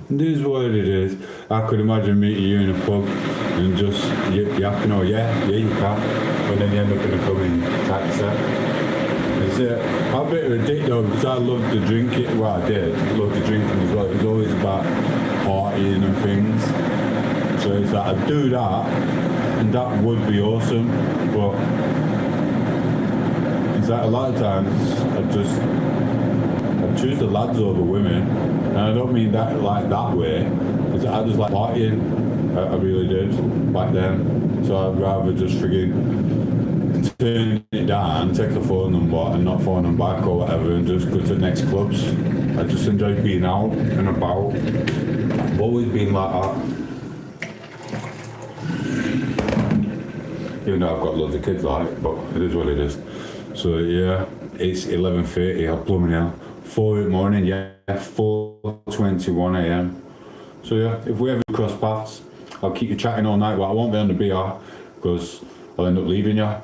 S1: This is what it is. I could imagine meeting you in a pub and just yapping, oh yeah, you can. But then you end up in a pub in taxi. I'm a bit of a dick though, because I loved the drinking. Well, I did love the drinking as well. It was always about partying and things. So it's like I'd do that, and that would be awesome. But it's like a lot of times I'd choose the lads over women, and I don't mean that like that way, because I just like partying. I really did back then. So I'd rather just turn it down, take the phone number and not phone them back or whatever, and just go to the next clubs. I just enjoy being out and about. I've always been like that. Even though I've got loads of kids like, but it is what it is. So yeah, it's 11:30, I'm blooming out. 4 in the morning, yeah, 4:21 a.m. So yeah, if we ever cross paths, I'll keep you chatting all night, but I won't be on the BR because I'll end up leaving you.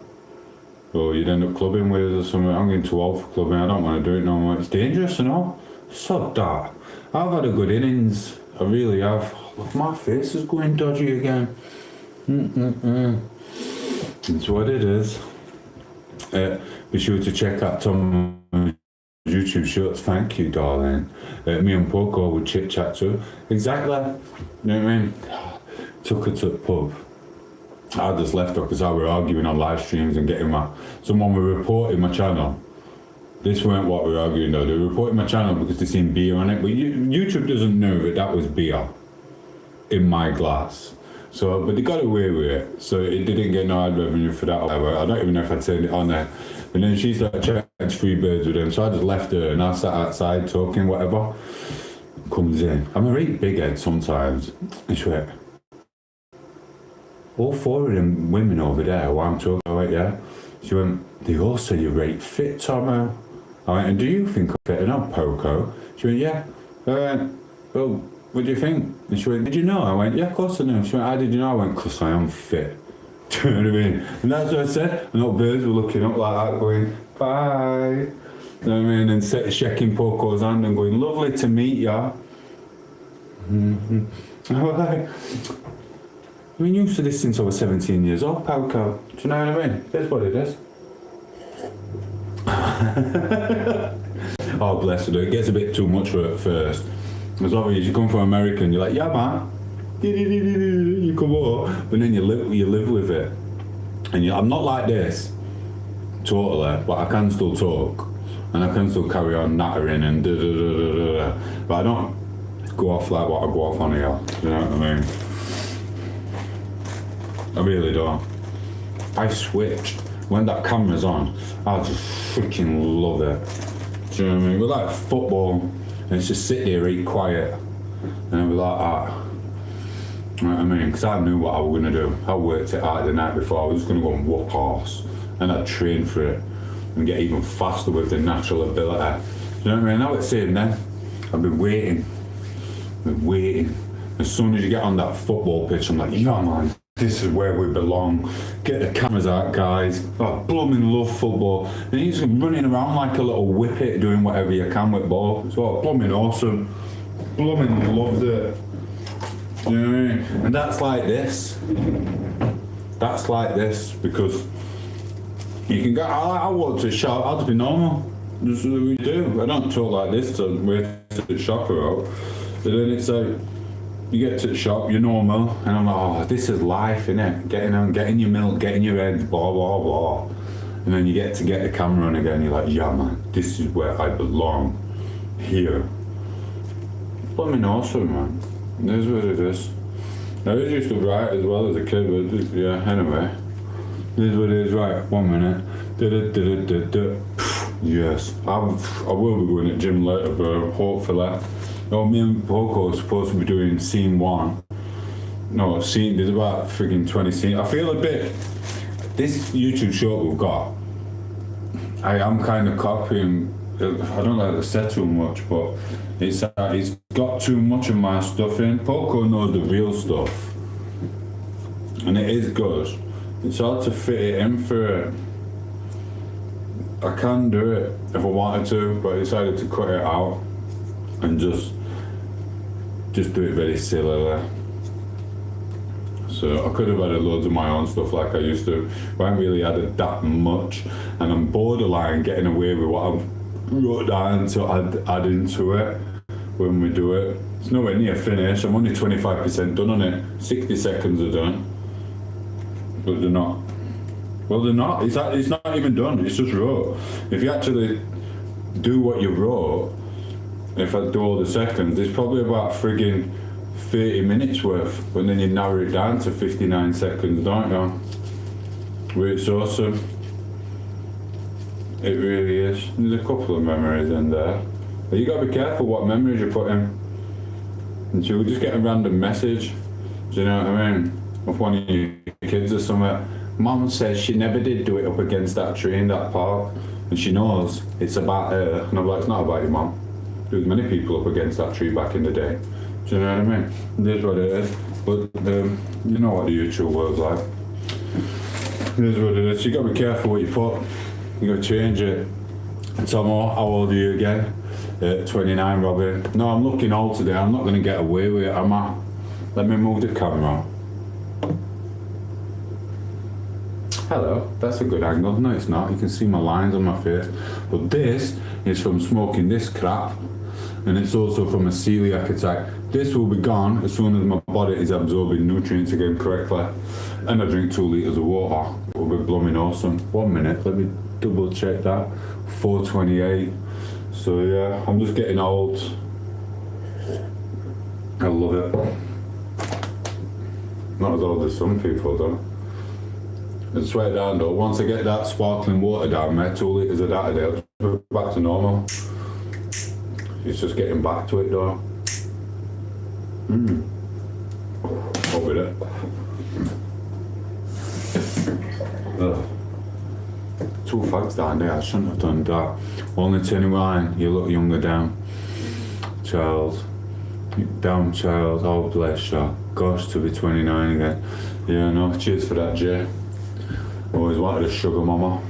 S1: Or you'd end up clubbing with us or something. I'm getting too old for clubbing, I don't want to do it no more. It's dangerous, you know? So that. I've had a good innings, I really have. Look, my face is going dodgy again. It's what it is. Be sure to check out Tom YouTube shorts. Thank you, darling. Me and Poco would chit chat too. Exactly. You know what I mean? Took her to the pub. I just left her because I were arguing on live streams and someone were reporting my channel. This weren't what we were arguing though. They reported my channel because they seen beer on it. But YouTube doesn't know that was beer in my glass. So, but they got away with it. So it didn't get no ad revenue for that or whatever. I don't even know if I'd turned it on there. And then she started chatting 3 birds with him. So I just left her and I sat outside talking, whatever. Comes in. I'm a really big head sometimes. I swear. All 4 of them women over there while I'm talking, I went, yeah. She went, they all say you're right fit, Tomo. I went, and do you think I'm fit enough, Poco? She went, yeah. I went, well, what do you think? And she went, did you know? I went, yeah, of course I know. She went, how did you know? I went, because I am fit. Do you know what I mean? And that's what I said. And all birds were looking up like that, going, bye. You know what I mean? And shaking Poco's hand and going, lovely to meet ya. I was like, I've been used to this since I was 17 years old, Poco. Do you know what I mean? That's what it is. Oh, bless her. It gets a bit too much for her at first. As obvious, you come from America and you're like, yeah, man. You come over, but then you live with it. And I'm not like this, totally, but I can still talk. And I can still carry on nattering and da-da-da-da-da. But I don't go off like what I go off on here. You know what I mean? I really don't. I switched. When that camera's on, I just freaking love it. Do you know what I mean? We're like football, and it's just sit there, eat quiet, and I'll be like that. You know what I mean? Because I knew what I was going to do. I worked it out the night before. I was just going to go and whoop horse, and I'd train for it, and get even faster with the natural ability. You know what I mean? Now it's same then. I've been waiting. As soon as you get on that football pitch, I'm like, yeah, man. This is where we belong. Get the cameras out, guys. I blooming love football. And he's running around like a little whippet, doing whatever you can with ball. It's all blooming awesome. Blooming loved it. You know what I mean? And that's like this. That's like this because you can go. I want to shout. I'll just be normal. Just what we do. I don't talk like this to wait to the shopper out. But then it's like, you get to the shop, you're normal, and I'm like, oh, this is life, innit? Getting your milk, getting your eggs, blah, blah, blah. And then you get the camera on again, you're like, yeah, man, this is where I belong. Here. Blooming awesome, man. This is what it is. I used to write as well as a kid, but yeah, anyway. This is what it is, right, 1 minute. Yes, I will be going to the gym later, bro, hopefully. Oh, me and Poco are supposed to be doing scene 1. No, there's about freaking 20 scenes. I feel a bit, this YouTube short we've got, I am kind of copying, I don't like to say too much, but it's got too much of my stuff in. Poco knows the real stuff, and it is good. It's hard to fit it in for it. I can do it if I wanted to, but I decided to cut it out and just do it very sillily. So I could have added loads of my own stuff like I used to, but I haven't really added that much, and I'm borderline getting away with what I've wrote down to add into it when we do it. It's nowhere near finished. I'm only 25% done on it. 60 seconds are done, but they're not. Well, they're not. It's not even done. It's just wrote. If you actually do what you wrote, if I do all the seconds, there's probably about frigging 30 minutes worth, but then you narrow it down to 59 seconds, don't you? Where it's awesome. It really is. There's a couple of memories in there. But you gotta be careful what memories you put in. And so you'll just get a random message. Do you know what I mean? Of one of your kids or something. Mum says she never did do it up against that tree in that park, and she knows it's about her. And I'm like, it's not about your mum. There was many people up against that tree back in the day. Do you know what I mean? It is what it is. But you know what the YouTube world's like. It is what it is. You gotta be careful what you put. You gotta change it. Tomo, how old are you again? 29, Robin. No, I'm looking old today. I'm not gonna get away with it, am I? Let me move the camera. Hello, that's a good angle. No, it's not. You can see my lines on my face. But this is from smoking this crap, and it's also from a celiac attack. This will be gone as soon as my body is absorbing nutrients again correctly, and I drink 2 litres of water. It will be blooming awesome. 1 minute, let me double check that. 4:28. So yeah, I'm just getting old. I love it. Not as old as some people though. I swear down though, once I get that sparkling water down me, 2 litres of that a day, it's back to normal. It's just getting back to it though. What with it? Ugh. 2 fags down there, I shouldn't have done that. Only 29, you look younger down. Child. Down child, oh bless you. Gosh, to be 29 again. Yeah, no, cheers for that, Jay. Always wanted a sugar mama.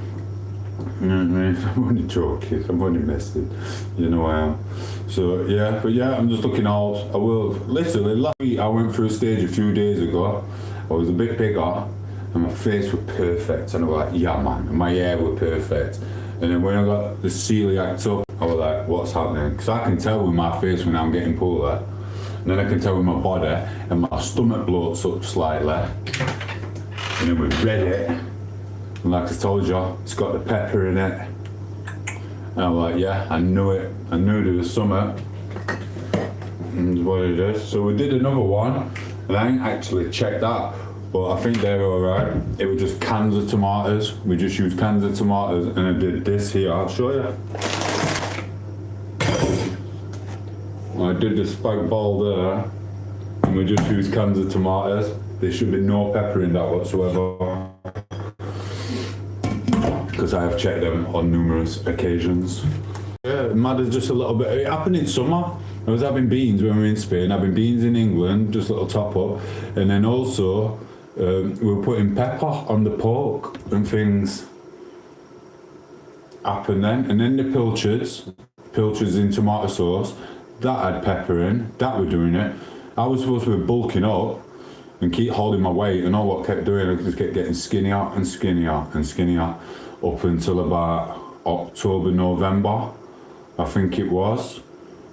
S1: You know what I mean? I'm only joking, I'm only messing. You know I am. So yeah, but yeah, I'm just looking old. I will, literally, last week I went through a stage a few days ago. I was a bit bigger and my face was perfect. And I was like, yeah man, and my hair was perfect. And then when I got the celiac up, I was like, what's happening? Because I can tell with my face when I'm getting poorly. And then I can tell with my body, and my stomach bloats up slightly. And then we read it. And like I told you, it's got the pepper in it. And I'm like, yeah, I knew it. I knew there was something. And what it is. So we did another one, and I ain't actually checked that, but I think they're alright. It was just cans of tomatoes. We just used cans of tomatoes, and I did this here. I'll show you. I did the spike ball there, and we just used cans of tomatoes. There should be no pepper in that whatsoever, because I have checked them on numerous occasions. Yeah, it matters just a little bit. It happened in summer. I was having beans when we were in Spain, having beans in England, just a little top up, and then also we were putting pepper on the pork and things. Happened then, and then the pilchards in tomato sauce, that had pepper in, that were doing it. I was supposed to be bulking up and keep holding my weight, and all what I kept doing, I just kept getting skinnier and skinnier and skinnier up until about October, November, I think it was.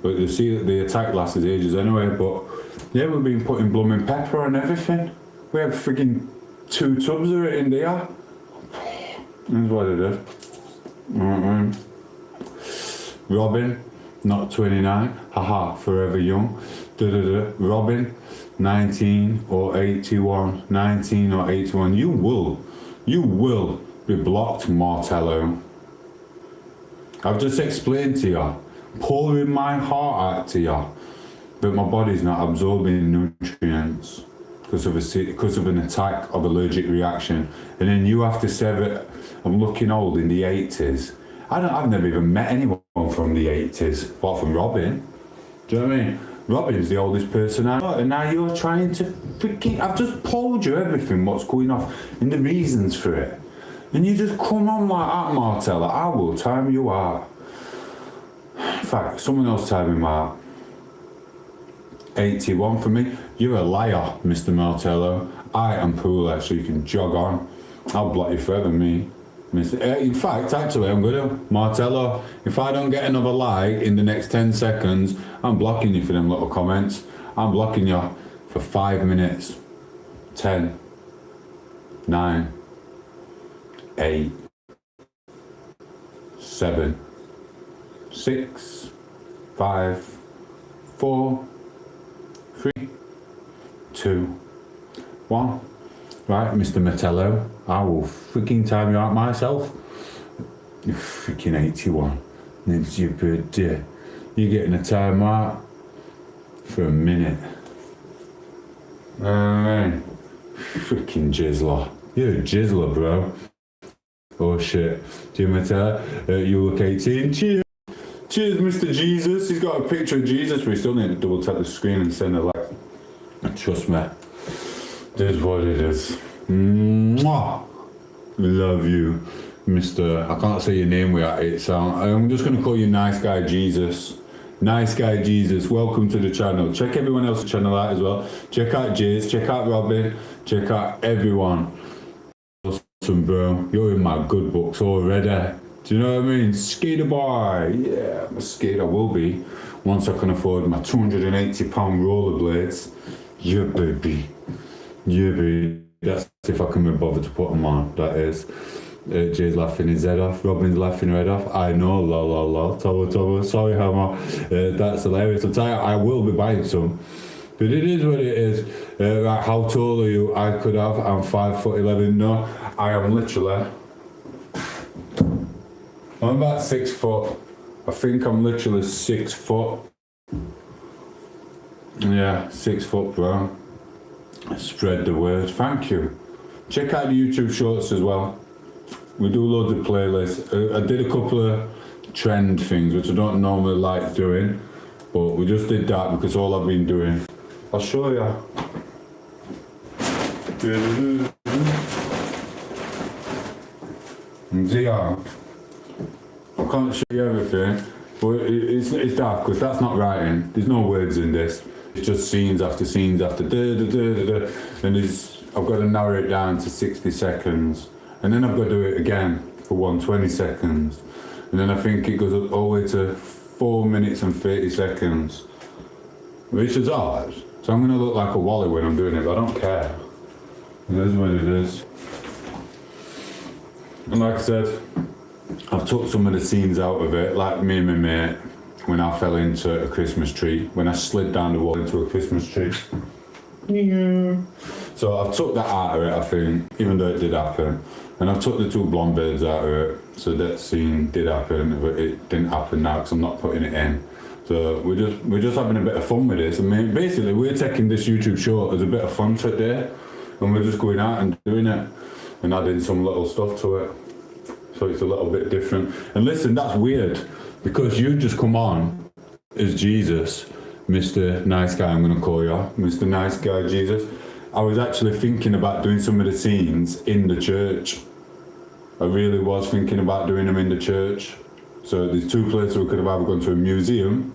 S1: But you see that the attack lasted ages anyway, but yeah, we've been putting blooming pepper and everything. We have frigging 2 tubs of it in there. That's what it is. Robin, not 29, haha, forever young. Robin, 19 or 81, 19 or 81. You will be blocked, Martello. I've just explained to you, pouring my heart out to you, that my body's not absorbing nutrients because of an attack of allergic reaction, and then you have to say that I'm looking old in the 80s. I've never even met anyone from the 80s apart from Robin. Do you know what I mean? Robin's the oldest person I know, and now you're trying to freaking... I've just told you everything, what's going on, and the reasons for it. And you just come on like that, Martella. I will time you out. In fact, someone else time him out. 81 for me. You're a liar, Mr. Martello. I am Pooler, so you can jog on. I'll block you forever, me. In fact, actually, I'm going to. Martello, if I don't get another like in the next 10 seconds, I'm blocking you for them little comments. I'm blocking you for 5 minutes. 10, 9, 8, 7, 6, 5, 4, 3, 2, 1. Right, Mr. Martello, I will freaking time you out myself. You're freaking 81. It's your birthday. You're getting a time out for a minute. Alright. Freaking jizzler. You're a jizzler, bro. Oh shit. Jim Martello, you look 18. Cheers. Cheers, Mr. Jesus. He's got a picture of Jesus, but we still need to double tap the screen and send a like. Trust me. This is what it is. Mwah! Love you, Mr. I can't say your name without it, so I'm just going to call you Nice Guy Jesus. Nice Guy Jesus, welcome to the channel. Check everyone else's channel out as well. Check out Jays, check out Robin, check out everyone. Awesome, bro. You're in my good books already. Do you know what I mean? Skater boy. Yeah, I'm a skater, will be. Once I can afford my £280 rollerblades. Yeah, baby. Yeah, baby. That's if I can be bothered to put them on, that is. Jay's laughing his head off, Robin's laughing her head off. I know, lol. Tobo, sorry, Hammer. That's hilarious. I'll tell you, I will be buying some. But it is what it is. Right, how tall are you? I could have. I'm 5'11". No, I am literally... I'm about 6 foot. I think I'm literally 6 foot. Yeah, 6 foot, bro. Spread the word. Thank you. Check out the YouTube shorts as well. We do loads of playlists. I did a couple of trend things, which I don't normally like doing, but we just did that because all I've been doing. I'll show you. Yeah. I can't show you everything, but it's daft because that's not writing. There's no words in this. It's just scenes after scenes after and I've got to narrow it down to 60 seconds, and then I've got to do it again for 120 seconds, and then I think it goes all the way to 4 minutes and 30 seconds, which is hard. So I'm going to look like a wally when I'm doing it, but I don't care. It is what it is. And like I said, I've took some of the scenes out of it, like me and my mate, when I fell into a Christmas tree, when I slid down the wall into a Christmas tree. Yeah. So I've took that out of it, I think, even though it did happen. And I've took the 2 blonde birds out of it, so that scene did happen, but it didn't happen now because I'm not putting it in. So we're just having a bit of fun with this. I mean, basically, we're taking this YouTube short as a bit of fun for today, and we're just going out and doing it, and adding some little stuff to it. So it's a little bit different. And listen, that's weird, because you just come on as Jesus, Mr. Nice Guy, I'm going to call you, Mr. Nice Guy Jesus. I was actually thinking about doing some of the scenes in the church. I really was thinking about doing them in the church. So there's 2 places we could have either gone to: a museum,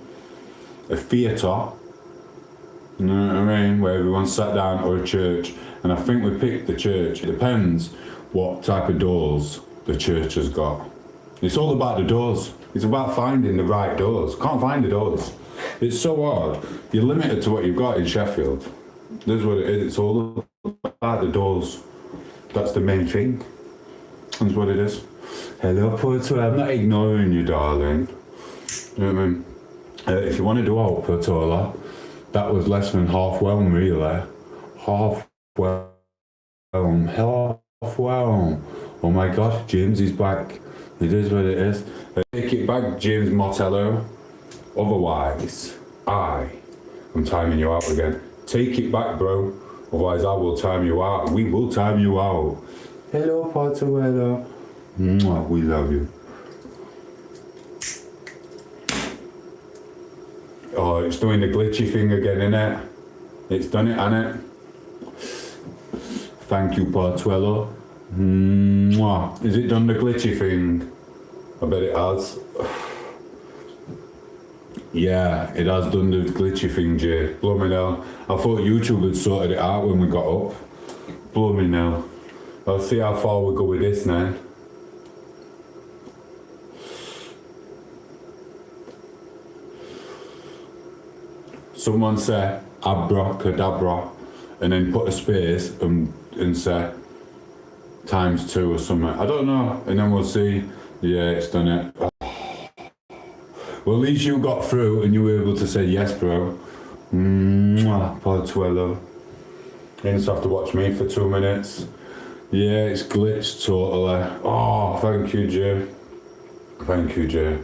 S1: a theatre, you know what I mean, where everyone sat down, or a church. And I think we picked the church. It depends what type of doors the church has got. It's all about the doors. It's about finding the right doors. Can't find the doors. It's so hard. You're limited to what you've got in Sheffield. That's what it is. It's all about the doors. That's the main thing. That's what it is. Hello, Porto. I'm not ignoring you, darling. You know what I mean? If you want to do out, Portola, that was less than half whelm, really. Half whelm. Half whelm. Oh my God, James is back. It is what it is. Take it back, James Martello. Otherwise, I am timing you out again. Take it back, bro. Otherwise, I will time you out. We will time you out. Hello, Portobello. We love you. Oh, it's doing the glitchy thing again, innit? It's done it, innit? Thank you, Portuello. Is it done the glitchy thing? I bet it has. Yeah, it has done the glitchy thing, Jay. Blow me now. I thought YouTube had sorted it out when we got up. Blow me now. I'll see how far we go with this now. Someone say abracadabra and then put a space and say ×2 or something. I don't know. And then we'll see. Yeah, it's done it. Well, at least you got through and you were able to say yes, bro. Portuello. You just have to watch me for 2 minutes. Yeah, it's glitched totally. Oh, thank you, Jay. Thank you, Jay.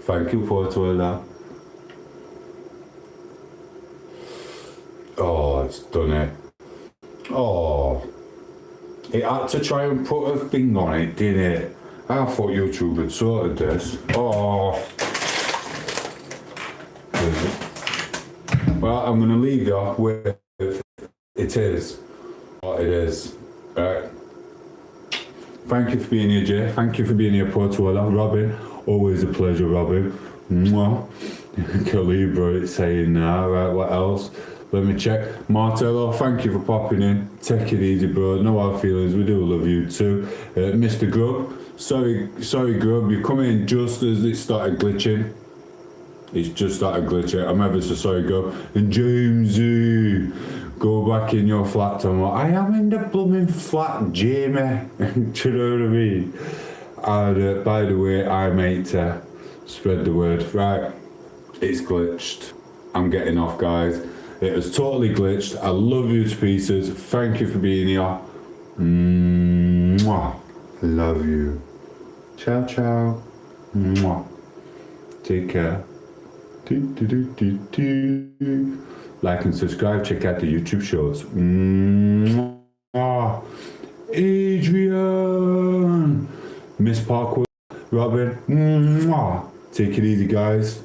S1: Thank you, Portuello. Oh, it's done it. Oh. It had to try and put a thing on it, didn't it? I thought YouTube had sorted this. Oh. Well, I'm going to leave you with it is what it is. Right. Thank you for being here, Jay. Thank you for being here, Portuola. Robin, always a pleasure, Robin. Mwah. Calibra, it's saying now. Right, what else? Let me check. Martello, thank you for popping in. Take it easy, bro. No hard feelings. We do love you too. Mr. Grub, sorry, Grub. You come in just as it started glitching. It's just started glitching. I'm ever so sorry, Grub. And Jamesy, go back in your flat, Tom. I am in the blooming flat, Jamie. Do you know what I mean? And by the way, I'm mate to spread the word. Right, it's glitched. I'm getting off, guys. It was totally glitched. I love you to pieces. Thank you for being here. Mwah. Love you. Ciao, ciao. Mwah. Take care. Like and subscribe. Check out the YouTube shows. Mwah. Adrian. Miss Parkwood. Robin. Mwah. Take it easy, guys.